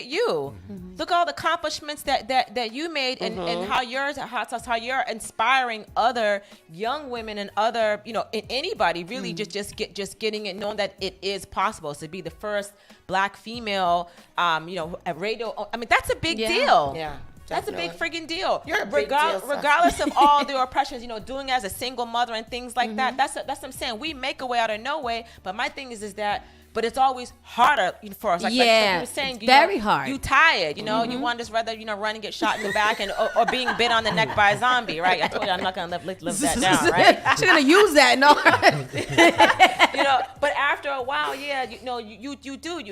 you. Look at all the accomplishments that you made, and how you're inspiring other young women and other anybody really just getting it, knowing that it is possible to be the first Black female at radio. I mean, that's a big deal. Yeah. That's a big friggin' deal. You're a big deal, regardless of all the oppressions, doing as a single mother and things like that. That's what I'm saying. We make a way out of no way. But my thing is that, but it's always harder for us. Like you were saying, very hard. You tired, you want to rather run and get shot in the back or being bit on the neck by a zombie, right? I told you I'm not gonna live that down, right? She's gonna use that, no. But after a while, you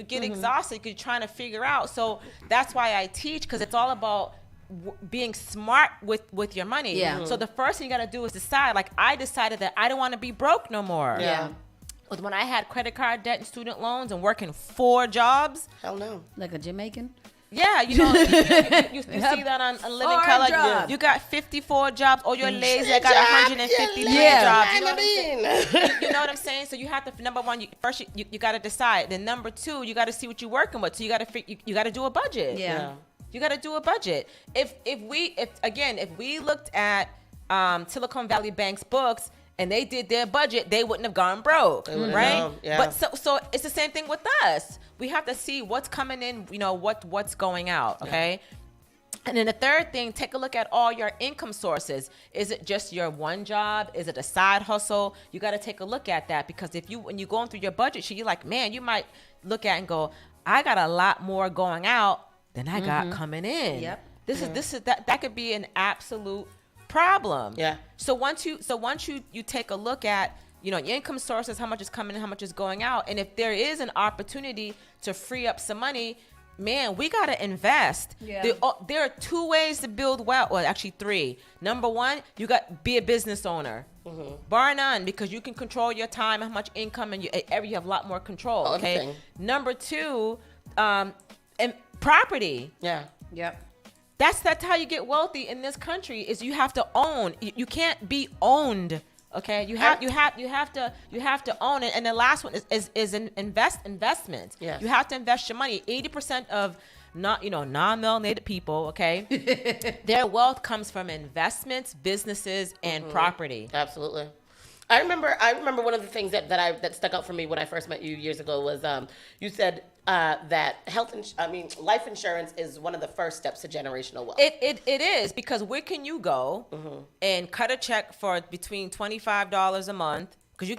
get exhausted because you're trying to figure out. So that's why I teach, because it's all about being smart with your money. Yeah. So the first thing you got to do is decide. Like, I decided that I don't want to be broke no more. Yeah. When I had credit card debt and student loans and working 4 jobs. Hell no. Like a Jamaican? Yeah, you see that on Living Color. Jobs. You got 54 jobs. Oh, you're lazy. I got 153 jobs. You know what I'm saying? So you have to, number one, first you got to decide. Then number 2, you got to see what you're working with. So you got to do a budget. Yeah. You got to do a budget. If we looked at Silicon Valley Bank's books and they did their budget, they wouldn't have gone broke, right? Yeah. But so it's the same thing with us. We have to see what's coming in, what's going out, okay? Yeah. And then the third thing, take a look at all your income sources. Is it just your one job? Is it a side hustle? You got to take a look at that, because when you're going through your budget sheet, you're like, man, you might look at and go, I got a lot more going out than I got coming in. Yep. This is that could be an absolute problem. Yeah. So once you take a look at your income sources, how much is coming in, how much is going out, and if there is an opportunity to free up some money, man, we gotta invest. Yeah. There are 2 ways to build wealth. Well, actually 3. Number 1, you got be a business owner. Bar none, because you can control your time, how much income, and you have a lot more control. Okay. Everything. Number 2, and property. Yeah. Yep. That's how you get wealthy in this country. Is you have to own. You can't be owned. Okay, you have to own it. And the last one is investment. Yes. You have to invest your money. 80% of non-melanated people, okay, their wealth comes from investments, businesses, and property. Absolutely. I remember one of the things that stuck out for me when I first met you years ago was you said that life insurance is one of the first steps to generational wealth. It is, because where can you go and cut a check for between $25 a month? Because you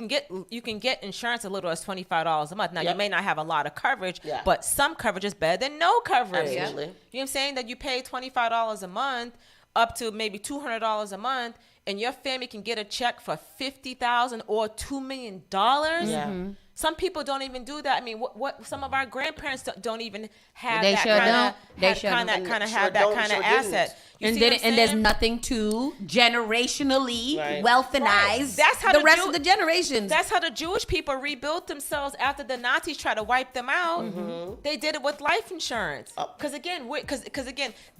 can get insurance as little as $25 a month. Now, you may not have a lot of coverage, but some coverage is better than no coverage. Absolutely. You know what I'm saying? That you pay $25 a month up to maybe $200 a month, and your family can get a check for $50,000 or $2 million. Yeah. Some people don't even do that. I mean, what some of our grandparents don't even have They that sure kind don't. of They sure don't. have that kind of asset. And there's nothing to generationally wealthanize Right. That's how the rest of the generations. That's how the Jewish people rebuilt themselves after the Nazis tried to wipe them out. They did it with life insurance. Because again,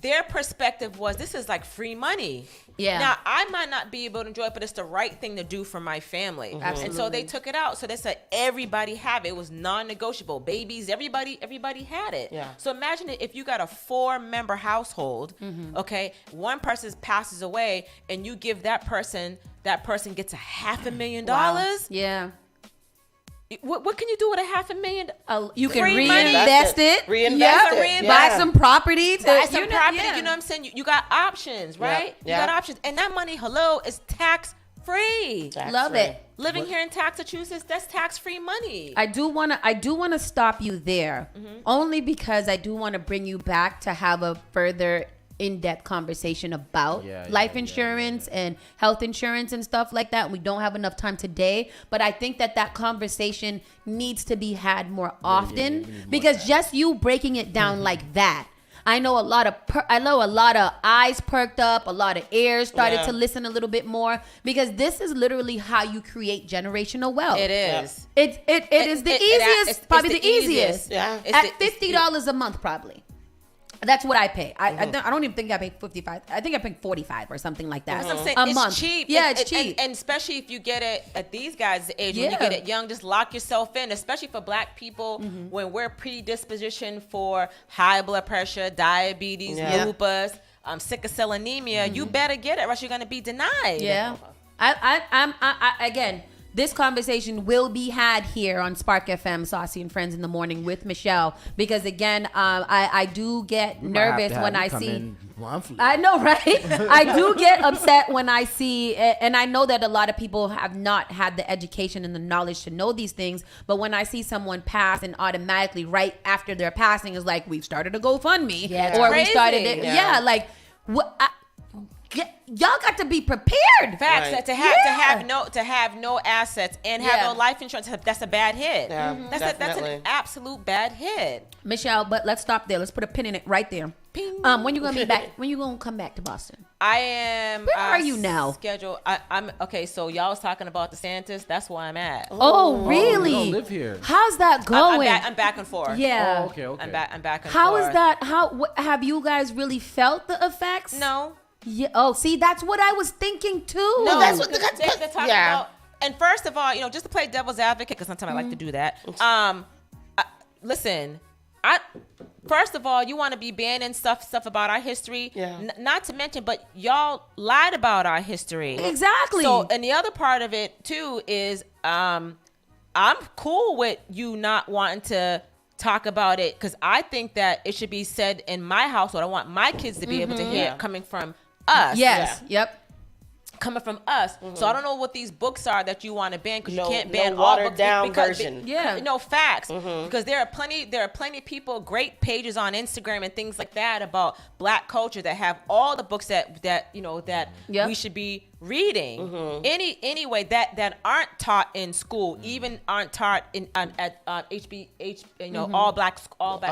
their perspective was, this is like free money. Yeah. Now, I might not be able to enjoy it, but it's the right thing to do for my family. And so they took it out. So they said everybody everybody have it. It was non-negotiable. Babies, everybody had it. Yeah. So imagine if you got a 4-member household, okay, one person passes away and you give that person gets $500,000. Wow. Yeah. What can you do with $500,000? You can Free money. reinvest it. Reinvest it. Buy some property. Buy some property. You know what I'm saying? You got options, right? Yeah. You got options. And that money, is tax-free. Love it. Living here in Massachusetts, that's tax-free money. I do want to stop you there, only because I do want to bring you back to have a further in-depth conversation about life insurance and health insurance and stuff like that. We don't have enough time today, but I think that conversation needs to be had more often because just you breaking it down like that, I know a lot of eyes perked up, a lot of ears started to listen a little bit more, because this is literally how you create generational wealth. It is. It is the easiest, probably the easiest. Yeah. At $50 a month, probably. That's what I pay. I don't even think I pay $55. I think I pay $45 or something like that. That's what I'm saying. A It's month. cheap. Yeah, it's cheap. And especially if you get it at these guys' age, when you get it young, just lock yourself in, especially for Black people when we're predispositioned for high blood pressure, diabetes, lupus, sickle cell anemia. You better get it or else you're going to be denied. Yeah. I again, this conversation will be had here on Spark FM, Saucy and Friends in the Morning with Michelle, because again, I do get nervous when I see. I know, right? I do get upset when I see, and I know that a lot of people have not had the education and the knowledge to know these things, but when I see someone pass and automatically right after their passing is like, we've started a GoFundMe, or we started it. Yeah, like what? Y'all got to be prepared. Facts. Right. To have no assets and have no life insurance. That's a bad hit. Yeah, that's an absolute bad hit. Michelle, but let's stop there. Let's put a pin in it right there. Ping. When you gonna be back? When you gonna come back to Boston? I am. Where are you now? Schedule. I'm okay. So y'all was talking about DeSantis. That's where I'm at. Oh, really? You don't live here. How's that going? I'm back and forth. Yeah. Oh, okay. I'm back and forth. How is that? Have you guys really felt the effects? No. Yeah. Oh, see, that's what I was thinking too. No, that's what they're talking about. And first of all, just to play devil's advocate, because sometimes I like to do that. Listen, first of all, you want to be banning stuff about our history. Yeah. Not to mention, but y'all lied about our history. Exactly. So, and the other part of it too is, I'm cool with you not wanting to talk about it, because I think that it should be said in my household. I want my kids to be able to hear it coming from us. Yes. Yeah. Yep. Coming from us. So I don't know what these books are that you want to ban, because you can't ban all watered books down because version. No facts. Because there are plenty of people, great pages on Instagram and things like that about Black culture that have all the books that we should be reading. Anyway that aren't taught in school, even aren't taught in at all black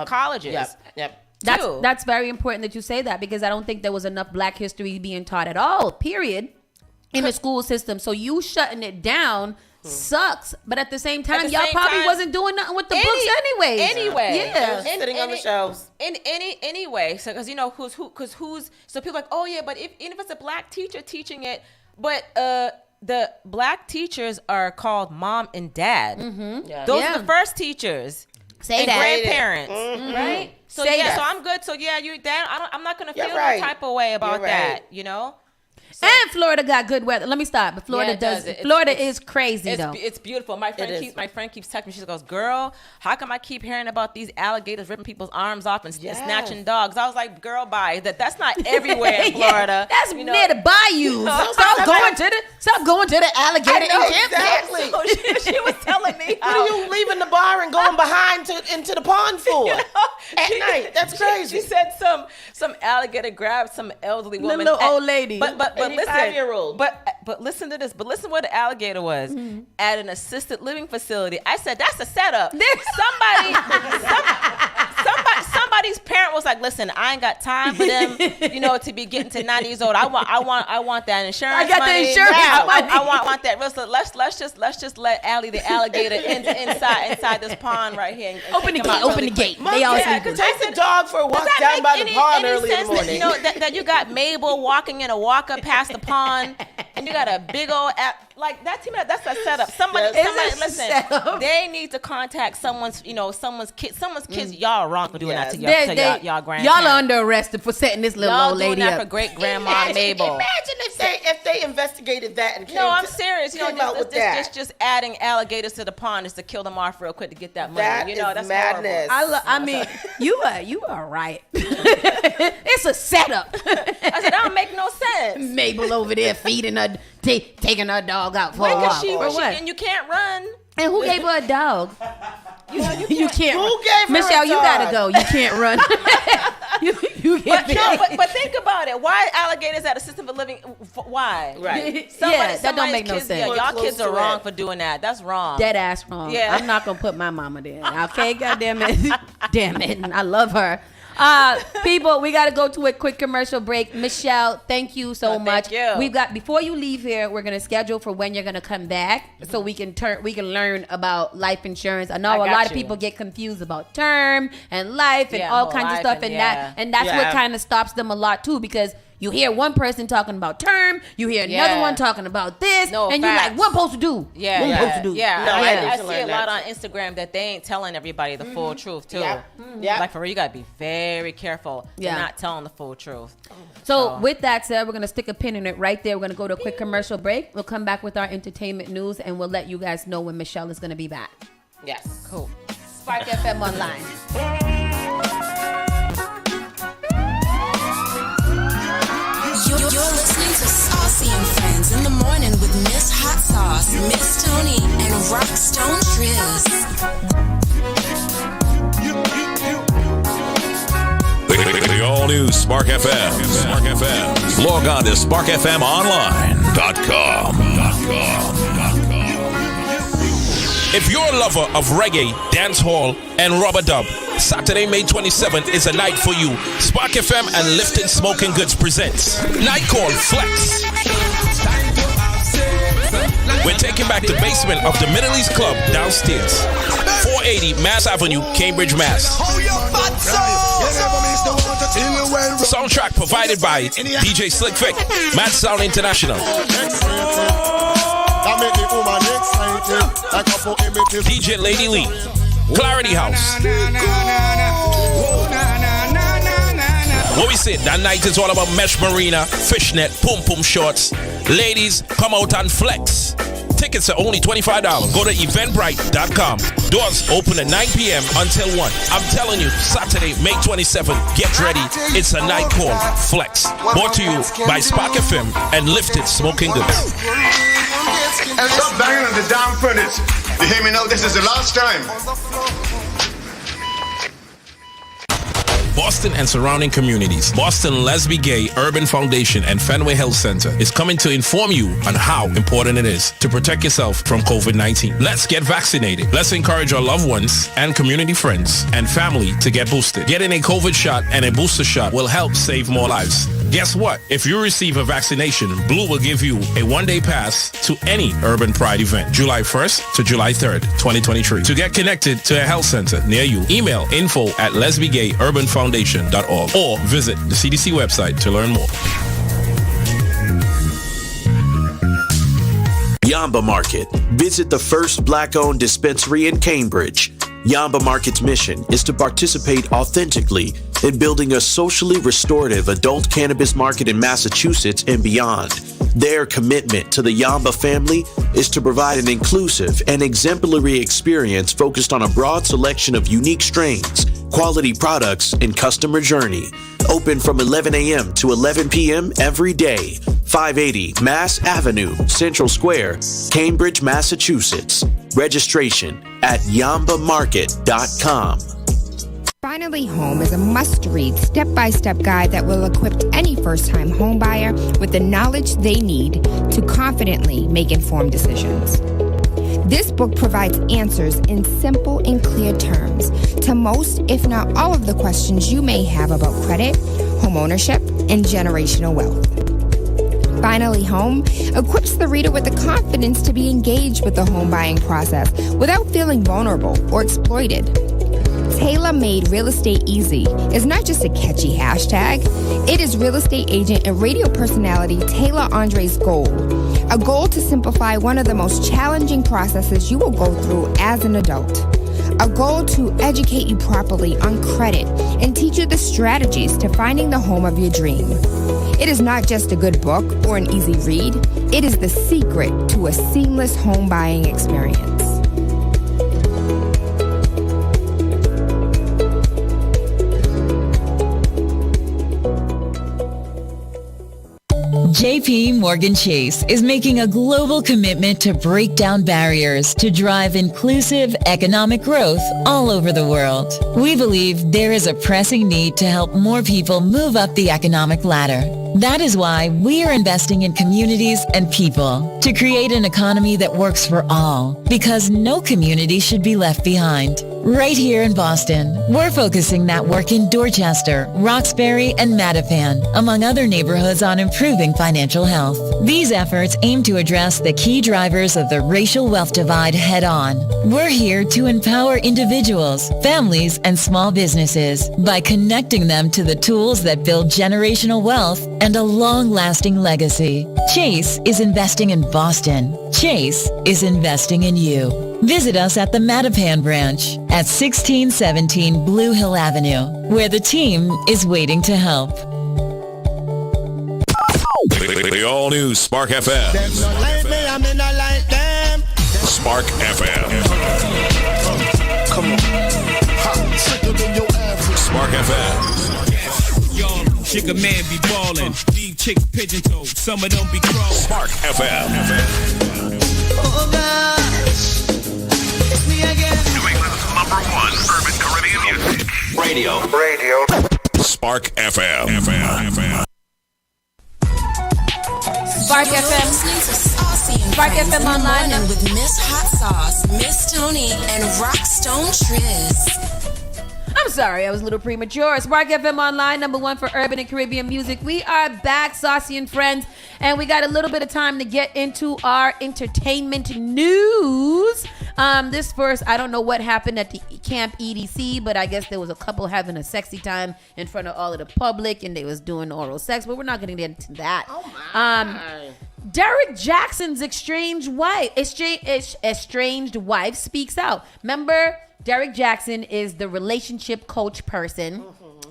colleges. Yep. That's very important that you say that, because I don't think there was enough Black history being taught at all, period, in the school system. So you shutting it down sucks. But at the same time, y'all probably wasn't doing nothing with the books anyway. Yeah. Sitting on the shelves. Anyway, so because who's so people are like, oh yeah, but even if it's a Black teacher teaching it, but the Black teachers are called mom and dad. Those are the first teachers. Say and that. Grandparents, right? So Say that. so I'm good. So I'm not gonna feel no type of way about that, So, and Florida got good weather. Let me stop. But Florida does. Florida is crazy though. It's beautiful. My friend keeps texting me. She goes, "Girl, how come I keep hearing about these alligators ripping people's arms off and snatching dogs?" I was like, "Girl, bye. That's not everywhere in Florida. That's near the bayou. Stop going to the alligator exactly. So she was telling me, what are you leaving the bar and going behind into the pond for at night? That's crazy. She said some alligator grabbed some elderly woman, little old lady, but listen, 85-year-old. But listen to this. But listen where the alligator was at an assisted living facility. I said that's a setup. Somebody's parent was like, "Listen, I ain't got time for them, to be getting to 90 years old. I want that insurance. I got money. the insurance. I want that. Let's just let Allie the alligator inside this pond right here. And open the gate. They all sleeping. Take the dog for a walk down by the pond early in the morning. That you got Mabel walking in a walker past the pond, and and you got a big old app like that. That's a setup. Somebody, listen. They need to contact someone's kids. Y'all are wrong for doing that to y'all grandparents. Y'all are under arrest for setting this little old lady doing that up. for great grandma Mabel. Imagine if they investigated that and I'm serious. Just adding alligators to the pond is to kill them off real quick to get that money. That's madness. I mean, you are right. It's a setup. I said that don't make no sense. Mabel over there feeding her, taking her dog out for a walk. And you can't run. And who gave her a dog? You can't. Who gave her Michelle, a you dog? gotta go. You can't run. But think about it. Why alligators at assisted living? Why? Right. That don't make no sense. Yeah, y'all kids are wrong for doing that. That's wrong. Dead ass wrong. Yeah. I'm not gonna put my mama there. Okay, goddamn it. Damn it. I love her. People, we got to go to a quick commercial break. Michelle, thank you so much. Thank you. We've got, before you leave here, we're going to schedule for when you're going to come back so we can learn about life insurance. I know a lot of people get confused about term and life and all kinds of stuff, and that's what kind of stops them a lot too, because you hear one person talking about term, you hear another one talking about this, and you're like, what I'm supposed to do? I see a lot on Instagram that they ain't telling everybody the full truth, too. Like, for real, you got to be very careful to not telling the full truth. So, with that said, we're going to stick a pin in it right there. We're going to go to a quick commercial break. We'll come back with our entertainment news, and we'll let you guys know when Michelle is going to be back. Yes. Cool. Spark FM Online. You're listening to Saucy and Friends in the morning with Miss Hot Sauce, Miss Tony, and Rockstone Triz. The all-new Spark FM. Spark FM. Log on to sparkfmonline.com. If you're a lover of reggae, dancehall, and rubber dub, Saturday, May 27th is a night for you. Spark FM and Lifted Smoking Goods presents Night Call Flex. We're taking back the basement of the Middle East Club downstairs. 480 Mass Avenue, Cambridge, Mass. Soundtrack provided by DJ Slick Vic, Mad Sound International. DJ Lady Lee, Clarity House. What we said, that night is all about mesh marina, fishnet, pum shorts. Ladies, come out and flex. Tickets are only $25. Go to eventbrite.com. Doors open at 9 p.m. until 1. I'm telling you, Saturday, May 27th, get ready. It's a night called Flex. Brought to you by Spark FM and Lifted Smoking Goods. And stop banging on the damn furnace. You hear me now? This is the last time. Boston and surrounding communities. Boston Lesbi Gay Urban Foundation and Fenway Health Center is coming to inform you on how important it is to protect yourself from COVID-19. Let's get vaccinated. Let's encourage our loved ones and community friends and family to get boosted. Getting a COVID shot and a booster shot will help save more lives. Guess what? If you receive a vaccination, Blue will give you a one-day pass to any Urban Pride event, July 1st to July 3rd, 2023. To get connected to a health center near you, email info@lesbiagayurbanfoundation.org or visit the CDC website to learn more. Yamba Market. Visit the first black-owned dispensary in Cambridge. Yamba Market's mission is to participate authentically in building a socially restorative adult cannabis market in Massachusetts and beyond. Their commitment to the Yamba family is to provide an inclusive and exemplary experience focused on a broad selection of unique strains, quality products, and customer journey. Open from 11 a.m. to 11 p.m. every day. 580 Mass Avenue, Central Square, Cambridge, Massachusetts. Registration at yambamarket.com. Finally Home is a must-read, step-by-step guide that will equip any first-time homebuyer with the knowledge they need to confidently make informed decisions. This book provides answers in simple and clear terms to most, if not all, of the questions you may have about credit, home ownership, and generational wealth. Finally Home equips the reader with the confidence to be engaged with the home buying process without feeling vulnerable or exploited. Taylor Made Real Estate Easy is not just a catchy hashtag. It is real estate agent and radio personality Taylor Andre's goal. A goal to simplify one of the most challenging processes you will go through as an adult. A goal to educate you properly on credit and teach you the strategies to finding the home of your dream. It is not just a good book or an easy read. It is the secret to a seamless home buying experience. JP Morgan Chase is making a global commitment to break down barriers to drive inclusive economic growth all over the world. We believe there is a pressing need to help more people move up the economic ladder. That is why we are investing in communities and people to create an economy that works for all, because no community should be left behind. Right here in Boston, we're focusing that work in Dorchester, Roxbury, and Mattapan, among other neighborhoods, on improving financial health. These efforts aim to address the key drivers of the racial wealth divide head-on. We're here to empower individuals, families, and small businesses by connecting them to the tools that build generational wealth and a long-lasting legacy. Chase is investing in Boston. Chase is investing in you. Visit us at the Mattapan branch at 1617 Blue Hill Avenue, where the team is waiting to help. The all-new Spark FM. Spark FM. Come on. Spark FM. Y'all, chick man be ballin'. These chicks pigeon toed. Some of them be crawling. Spark FM. Oh gosh. It's me again. New England's #1 urban Caribbean music. Radio. Spark FM. Spark FM. Spark FM online. With Miss Hot Sauce, Miss Tony, and Rockstone Triz. I'm sorry, I was a little premature. Spark FM Online, #1 for urban and Caribbean music. We are back, Saucy and friends, and we got a little bit of time to get into our entertainment news. This first, I don't know what happened at the Camp EDC, but I guess there was a couple having a sexy time in front of all of the public, and they was doing oral sex, but we're not going to get into that. Oh my. Derek Jackson's estranged wife speaks out. Remember, Derek Jackson is the relationship coach person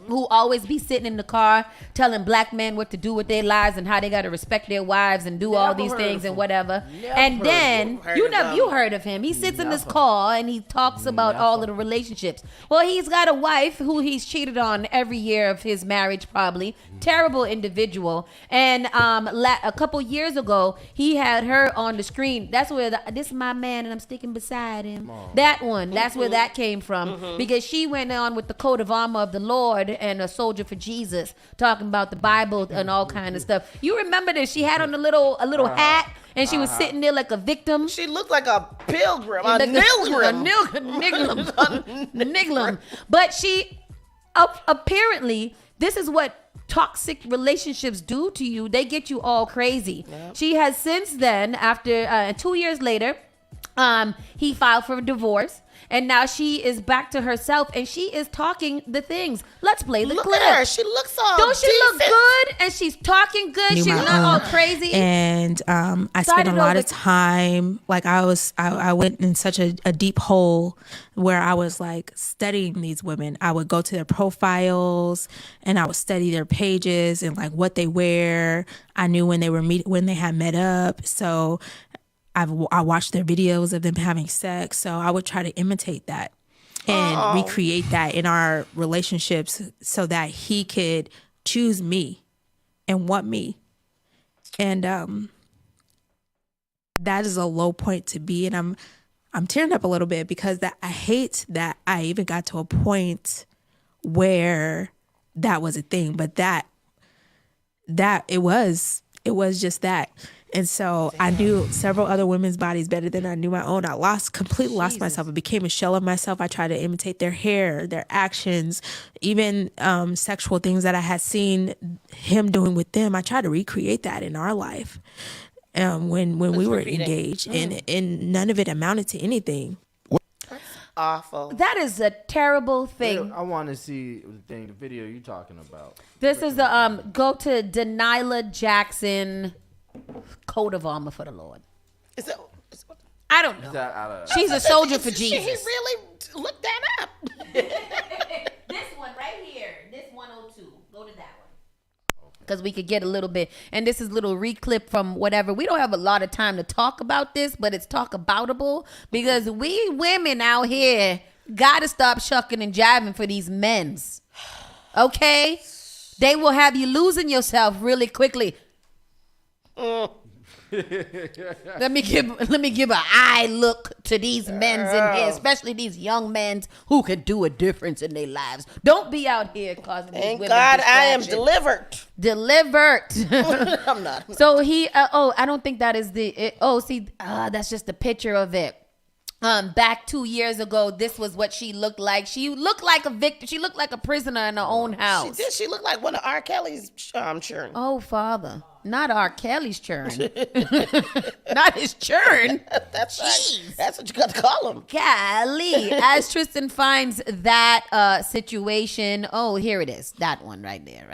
who always be sitting in the car telling black men what to do with their lives and how they got to respect their wives and do all these things and whatever. And then you heard of him. He sits in this car and he talks about all of the relationships. Well, he's got a wife who he's cheated on every year of his marriage, probably. Terrible individual. And a couple years ago, he had her on the screen. That's where this is my man and I'm sticking beside him. That one. That's where that came from. Because she went on with the coat of armor of the Lord and a soldier for Jesus, talking about the Bible and all kind of stuff. You remember this? She had on a little hat, and she was sitting there like a victim. She looked like a pilgrim, a nigglum. But she apparently, this is what toxic relationships do to you. They get you all crazy. Yep. She has since then, after 2 years later, he filed for a divorce. And now she is back to herself, and she is talking the things. Let's play the clip. Look at her. She looks all Don't she decent. look good? And she's talking good. She's not all crazy. And I spent a lot of time. Like I went in such a deep hole where I was like studying these women. I would go to their profiles and I would study their pages and like what they wear. I knew when they had met up. So I watched their videos of them having sex, so I would try to imitate that and recreate that in our relationships so that he could choose me and want me. And that is a low point to be, and I'm tearing up a little bit because I hate that I even got to a point where that was a thing, but that it was just that. And so I knew several other women's bodies better than I knew my own. I completely lost myself. I became a shell of myself. I tried to imitate their hair, their actions, even sexual things that I had seen him doing with them. I tried to recreate that in our life when we were engaged, and none of it amounted to anything. Awful. That is a terrible thing. I want to see the video you're talking about. This is the go to Denilah Jackson coat of armor for the Lord. Is it? I don't know. She's a soldier for Jesus. He really looked that up. This one right here, this 102. Go to that one. Because we could get a little bit, and this is a little reclip from whatever. We don't have a lot of time to talk about this, but it's talk aboutable because we women out here gotta stop shucking and jiving for these men's. Okay? They will have you losing yourself really quickly. Let me give an eye look to these men's in here, especially these young men who can do a difference in their lives. Don't be out here causing these women God, I am delivered. I'm not. So he, I don't think that is the. That's just a picture of it. Back 2 years ago, this was what she looked like. She looked like a victim. She looked like a prisoner in her own house. She did. She looked like one of R. Kelly's churn. Oh, Father. Not R. Kelly's churn. Not his churn. That's right. That's what you got to call him. Golly. As Tristan finds that situation. Oh, here it is. That one right there.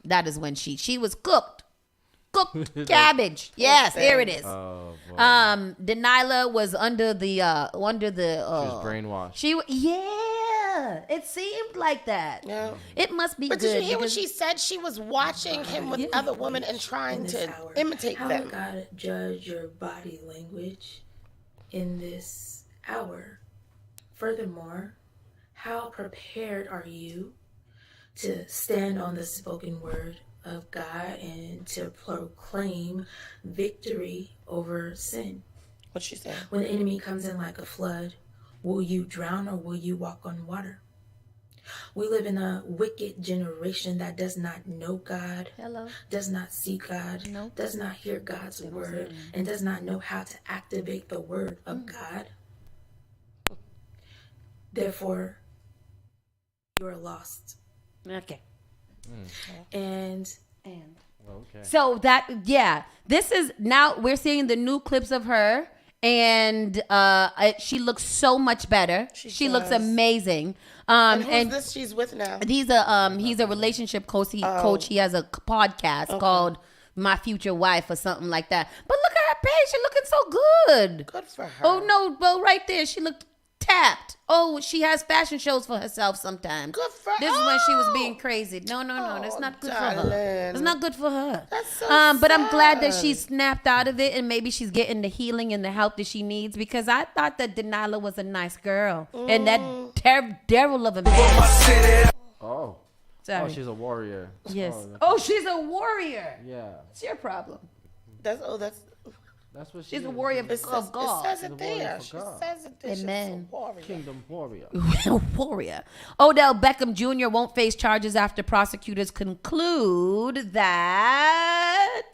That is when she was cooked cabbage. Yes, here it is. Oh, boy. Denilah was under the she was brainwashed. Yeah, it seemed like that. Yeah. It must be But good. did you hear what she said? She was watching him with other women and trying to imitate How them. God judge your body language in this hour? Furthermore, how prepared are you to stand on the spoken word of God and to proclaim victory over sin? What she said? When the enemy comes in like a flood, will you drown or will you walk on water? We live in a wicked generation that does not know God, does not see God, does not hear God's word, and does not know how to activate the word of God. Therefore, you are lost. Okay. And okay. So this is now we're seeing the new clips of her, and she looks so much better. She looks amazing. And who's this she's with now? He's a relationship coach. He has a podcast called My Future Wife or something like that. But look at her page. She's looking so good. Good for her. Oh no, well right there she looked tapped. Oh, she has fashion shows for herself sometimes. Good for her. This is when she was being crazy. No, that's not good for her. It's not good for her. That's so but I'm glad that she snapped out of it and maybe she's getting the healing and the help that she needs because I thought that Denilah was a nice girl. And that devil of a man. Oh. Sorry. Oh, she's a warrior. Yes. Oh, she's a warrior. Yeah. What's your problem? That's what she's a warrior of God. It says it there. She says it there. Amen. She's a warrior. Kingdom warrior. Warrior. Odell Beckham Jr. won't face charges after prosecutors conclude that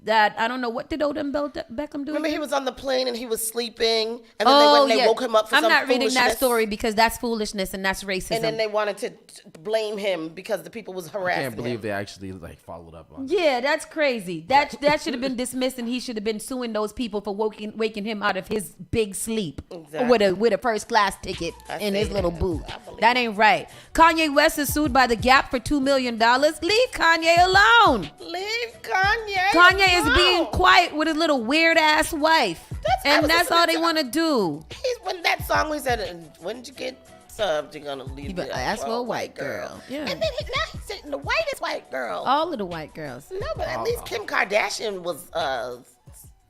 I don't know, what did Odell Beckham do? Remember he was on the plane and he was sleeping and then they woke him up for I'm some not reading that foolishness. story because that's foolishness and that's racism. And then they wanted to blame him because the people was harassing I can't believe him. they actually followed up on it. Yeah, that's crazy. That should have been dismissed and he should have been suing those people for waking him out of his big sleep with a first class ticket in his little booth. That ain't right. Kanye West is sued by The Gap for $2 million. Leave Kanye alone. Leave Kanye Kanye is being quiet with his little weird ass wife. That's all they want to do. When that song we said, when did you get subbed, you're gonna leave the ask for a white girl. Yeah. And then now he's dating the whitest white girl. All of the white girls. No, but at least Kim Kardashian was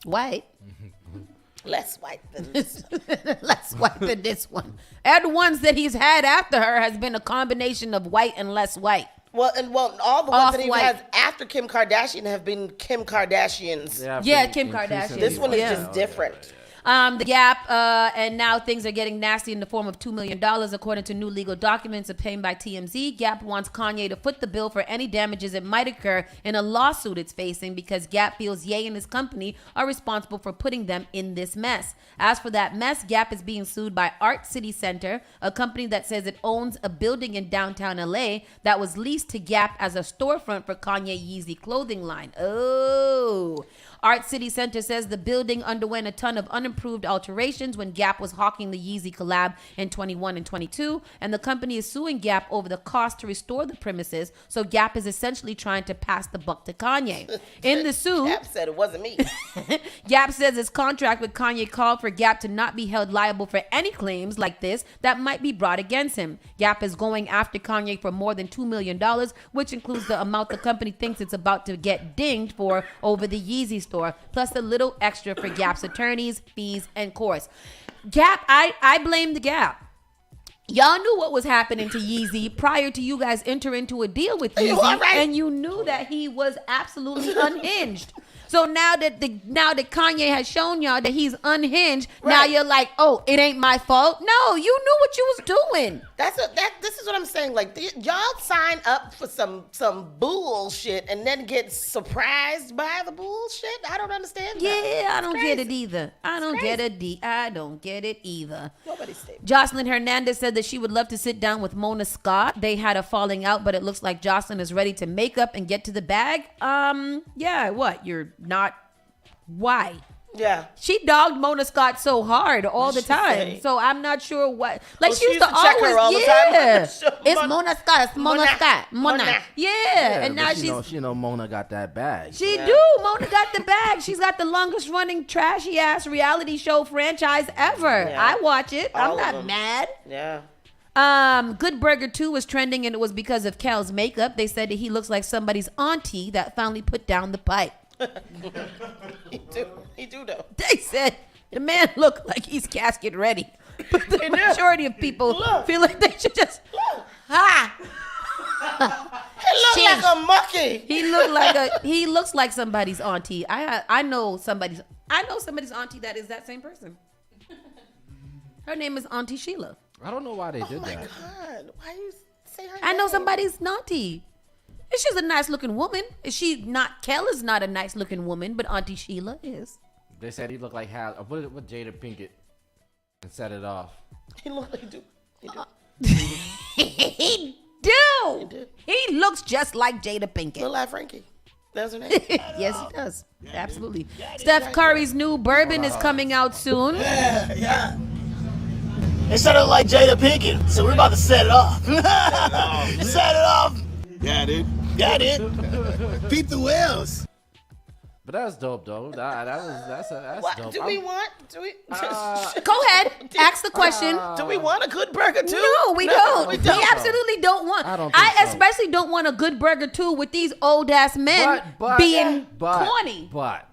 white. Less white than this one. Less white than this one. And the ones that he's had after her has been a combination of white and less white. Well, all the ones that he has after Kim Kardashian have been Kim Kardashians. Yeah, Kim Kardashian. This one is just different. The Gap, and now things are getting nasty in the form of $2 million, according to new legal documents obtained by TMZ. Gap wants Kanye to foot the bill for any damages that might occur in a lawsuit it's facing because Gap feels Ye and his company are responsible for putting them in this mess. As for that mess, Gap is being sued by Art City Center, a company that says it owns a building in downtown LA that was leased to Gap as a storefront for Kanye Yeezy clothing line. Oh. Art City Center says the building underwent a ton of unimproved alterations when Gap was hawking the Yeezy collab in 21 and 22, and the company is suing Gap over the cost to restore the premises, so Gap is essentially trying to pass the buck to Kanye. In the suit, Gap said it wasn't me. Gap says its contract with Kanye called for Gap to not be held liable for any claims like this that might be brought against him. Gap is going after Kanye for more than $2 million, which includes the amount the company thinks it's about to get dinged for over the Yeezy store, plus a little extra for Gap's attorneys, fees, and course. Gap, I blame the Gap. Y'all knew what was happening to Yeezy prior to you guys enter into a deal with Yeezy, and you knew that he was absolutely unhinged. So now that Kanye has shown y'all that he's unhinged, now you're like, oh, it ain't my fault. No, you knew what you was doing. This is what I'm saying. Like, y'all sign up for some bullshit and then get surprised by the bullshit. I don't understand. Yeah, I don't get it either. I don't get it either. Nobody's stable. Jocelyn Hernandez said that she would love to sit down with Mona Scott. They had a falling out, but it looks like Jocelyn is ready to make up and get to the bag. Yeah, what? You're not. Why? Yeah. She dogged Mona Scott so hard all the time. Say? So I'm not sure what. Like, she used to check always, her all the time. It's Mona Scott. It's Mona Scott. Mona. Yeah. And now she know Mona got that bag. She do. Mona got the bag. She's got the longest running trashy ass reality show franchise ever. Yeah. I watch it. All I'm not mad. Yeah. Good Burger 2 was trending, and it was because of Kel's makeup. They said that he looks like somebody's auntie that finally put down the pipe. He do though. They said the man looked like he's casket ready. But the majority of people feel like they should just He look like a monkey. He looks like somebody's auntie. I know somebody's auntie that is that same person. Her name is Auntie Sheila. I don't know why they did that. Oh my God. Why you say her name? I know somebody's auntie. And she's a nice looking woman. Kel is not a nice looking woman, but Auntie Sheila is. They said he looked like what Jada Pinkett and set it off. He looked like He do. He looks just like Jada Pinkett. Look like Frankie. That's her name. Yes, he does. Absolutely. Steph Curry's new bourbon is coming out soon. Yeah. It sounded like Jada Pinkett, so we're about to set it off. Set it off. Got it. Peep the whales. But that's dope, though. That's dope. Do we want? Go ahead. Ask the question. Do we want a good burger too? No, we don't. We don't. We absolutely don't want. I especially don't want a good burger too with these old ass men being corny. But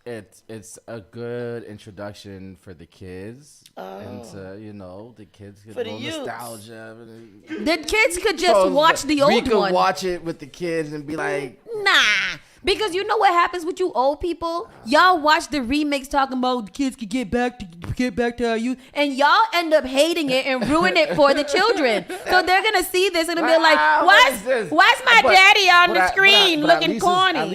it's a good introduction for the kids into the kids get for a little the youths. nostalgia. The kids could just watch the old one. We could watch it with the kids and be like, nah. Because you know what happens with you old people? Y'all watch the remakes talking about the kids could get back to our youth, and y'all end up hating it and ruin it for the children. So they're gonna see this and they'll be like, "Why's my daddy on the screen looking corny?" At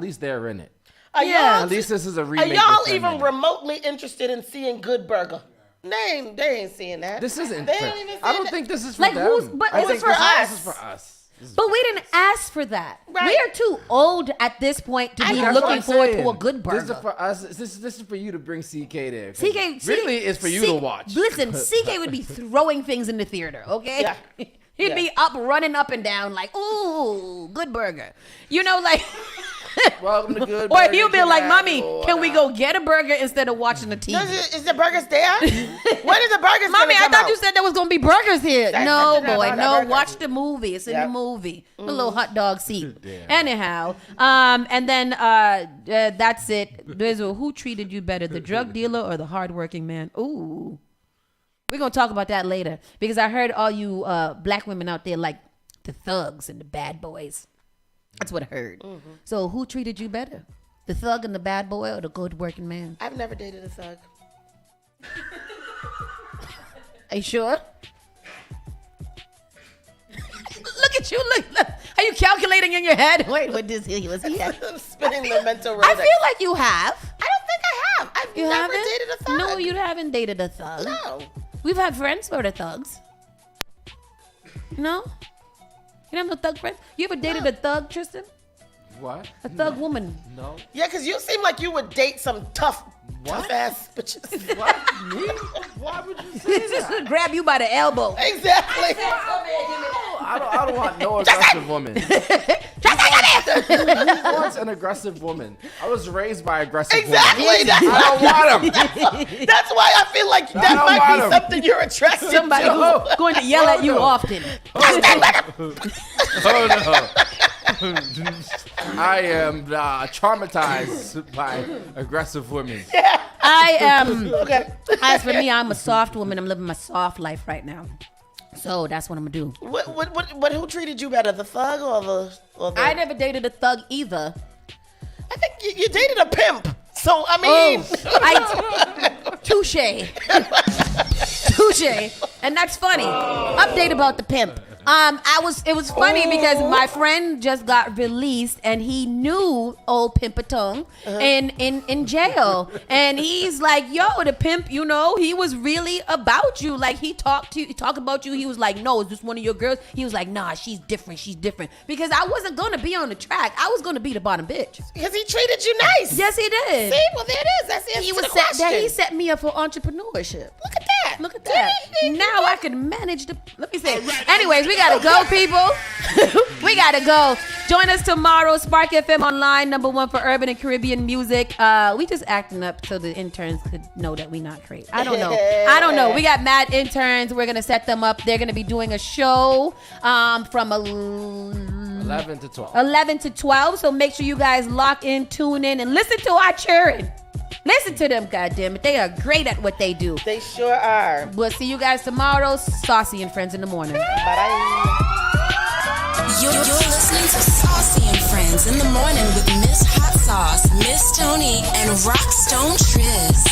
least they're in it. At least this is a remake. Are y'all even remotely interested in seeing Good Burger? They ain't seeing that. This isn't. I don't think this is for like them. This is for us. This is for us. But we didn't ask for that. Right. We are too old at this point to be looking forward to a good burger. This is for us. This is for you to bring CK there. CK really is for you to watch. Listen, CK would be throwing things in the theater, okay? Yeah. He'd be running up and down like, ooh, good burger. You know, like... Welcome to Good Or Burger. he'll be like, Mommy, can we go get a burger instead of watching the TV? Is the burgers there? When is the burgers Mommy, I thought out? you said there was going to be burgers here. No, boy, no. Watch the movie. It's in the movie. A little hot dog seat. Anyhow, and then that's it. There's who treated you better, the drug dealer or the hardworking man? Ooh. We're going to talk about that later because I heard all you black women out there like the thugs and the bad boys. That's what I heard. Mm-hmm. So who treated you better? The thug and the bad boy or the good working man? I've never dated a thug. Are you sure? Look at you. Look. Are you calculating in your head? Wait, what was he at? I'm spinning the mental Rolodex. I feel like you have. I don't think I have. I've never dated a thug. No, you haven't dated a thug. No. We've had friends who are the thugs. No? You have no thug friends? You ever dated a thug, Tristan? What? A thug woman. No. Yeah, because you seem like you would date some tough ass bitches. What? Me? Why would you say that? Grab you by the elbow. Exactly. I don't want no aggressive woman. Who wants an aggressive woman? I was raised by aggressive women. Exactly. I don't want them. That's why I feel like that might be something you're attracted Somebody to. who's going to yell at you often. Oh no. I am traumatized by aggressive women. Yeah. I am. Okay. As for me, I'm a soft woman. I'm living my soft life right now. So that's what I'm gonna do. What? Who treated you better, the thug or the? I never dated a thug either. I think you dated a pimp. So I mean, touche. And that's funny. Update about the pimp. It was funny because my friend just got released and he knew old Pimpatong in jail. And he's like, yo, the pimp, you know, he was really about you. Like he talked about you. He was like, no, is this one of your girls? He was like, nah, she's different. Because I wasn't gonna be on the track. I was gonna be the bottom bitch. Because he treated you nice. Yes, he did. See, well there it is. That's the answer to the question. He set me up for entrepreneurship. Look at that. Now I can manage the. Let me say. Anyways, we gotta go, people. We gotta go. Join us tomorrow. Spark FM Online, #1 for urban and Caribbean music. We just acting up so the interns could know that we not crazy. I don't know. We got mad interns. We're gonna set them up. They're gonna be doing a show from 11 to 12. 11 to 12. So make sure you guys lock in, tune in, and listen to our children. Listen to them, goddammit. They are great at what they do. They sure are. We'll see you guys tomorrow. Saucy and Friends in the morning. Bye-bye. You're listening to Saucy and Friends in the morning with Miss Hot Sauce, Miss Tony, and Rockstone Triz.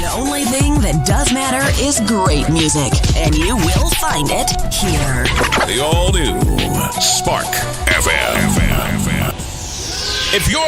The only thing that does matter is great music, and you will find it here. The all-new Spark FM. If you're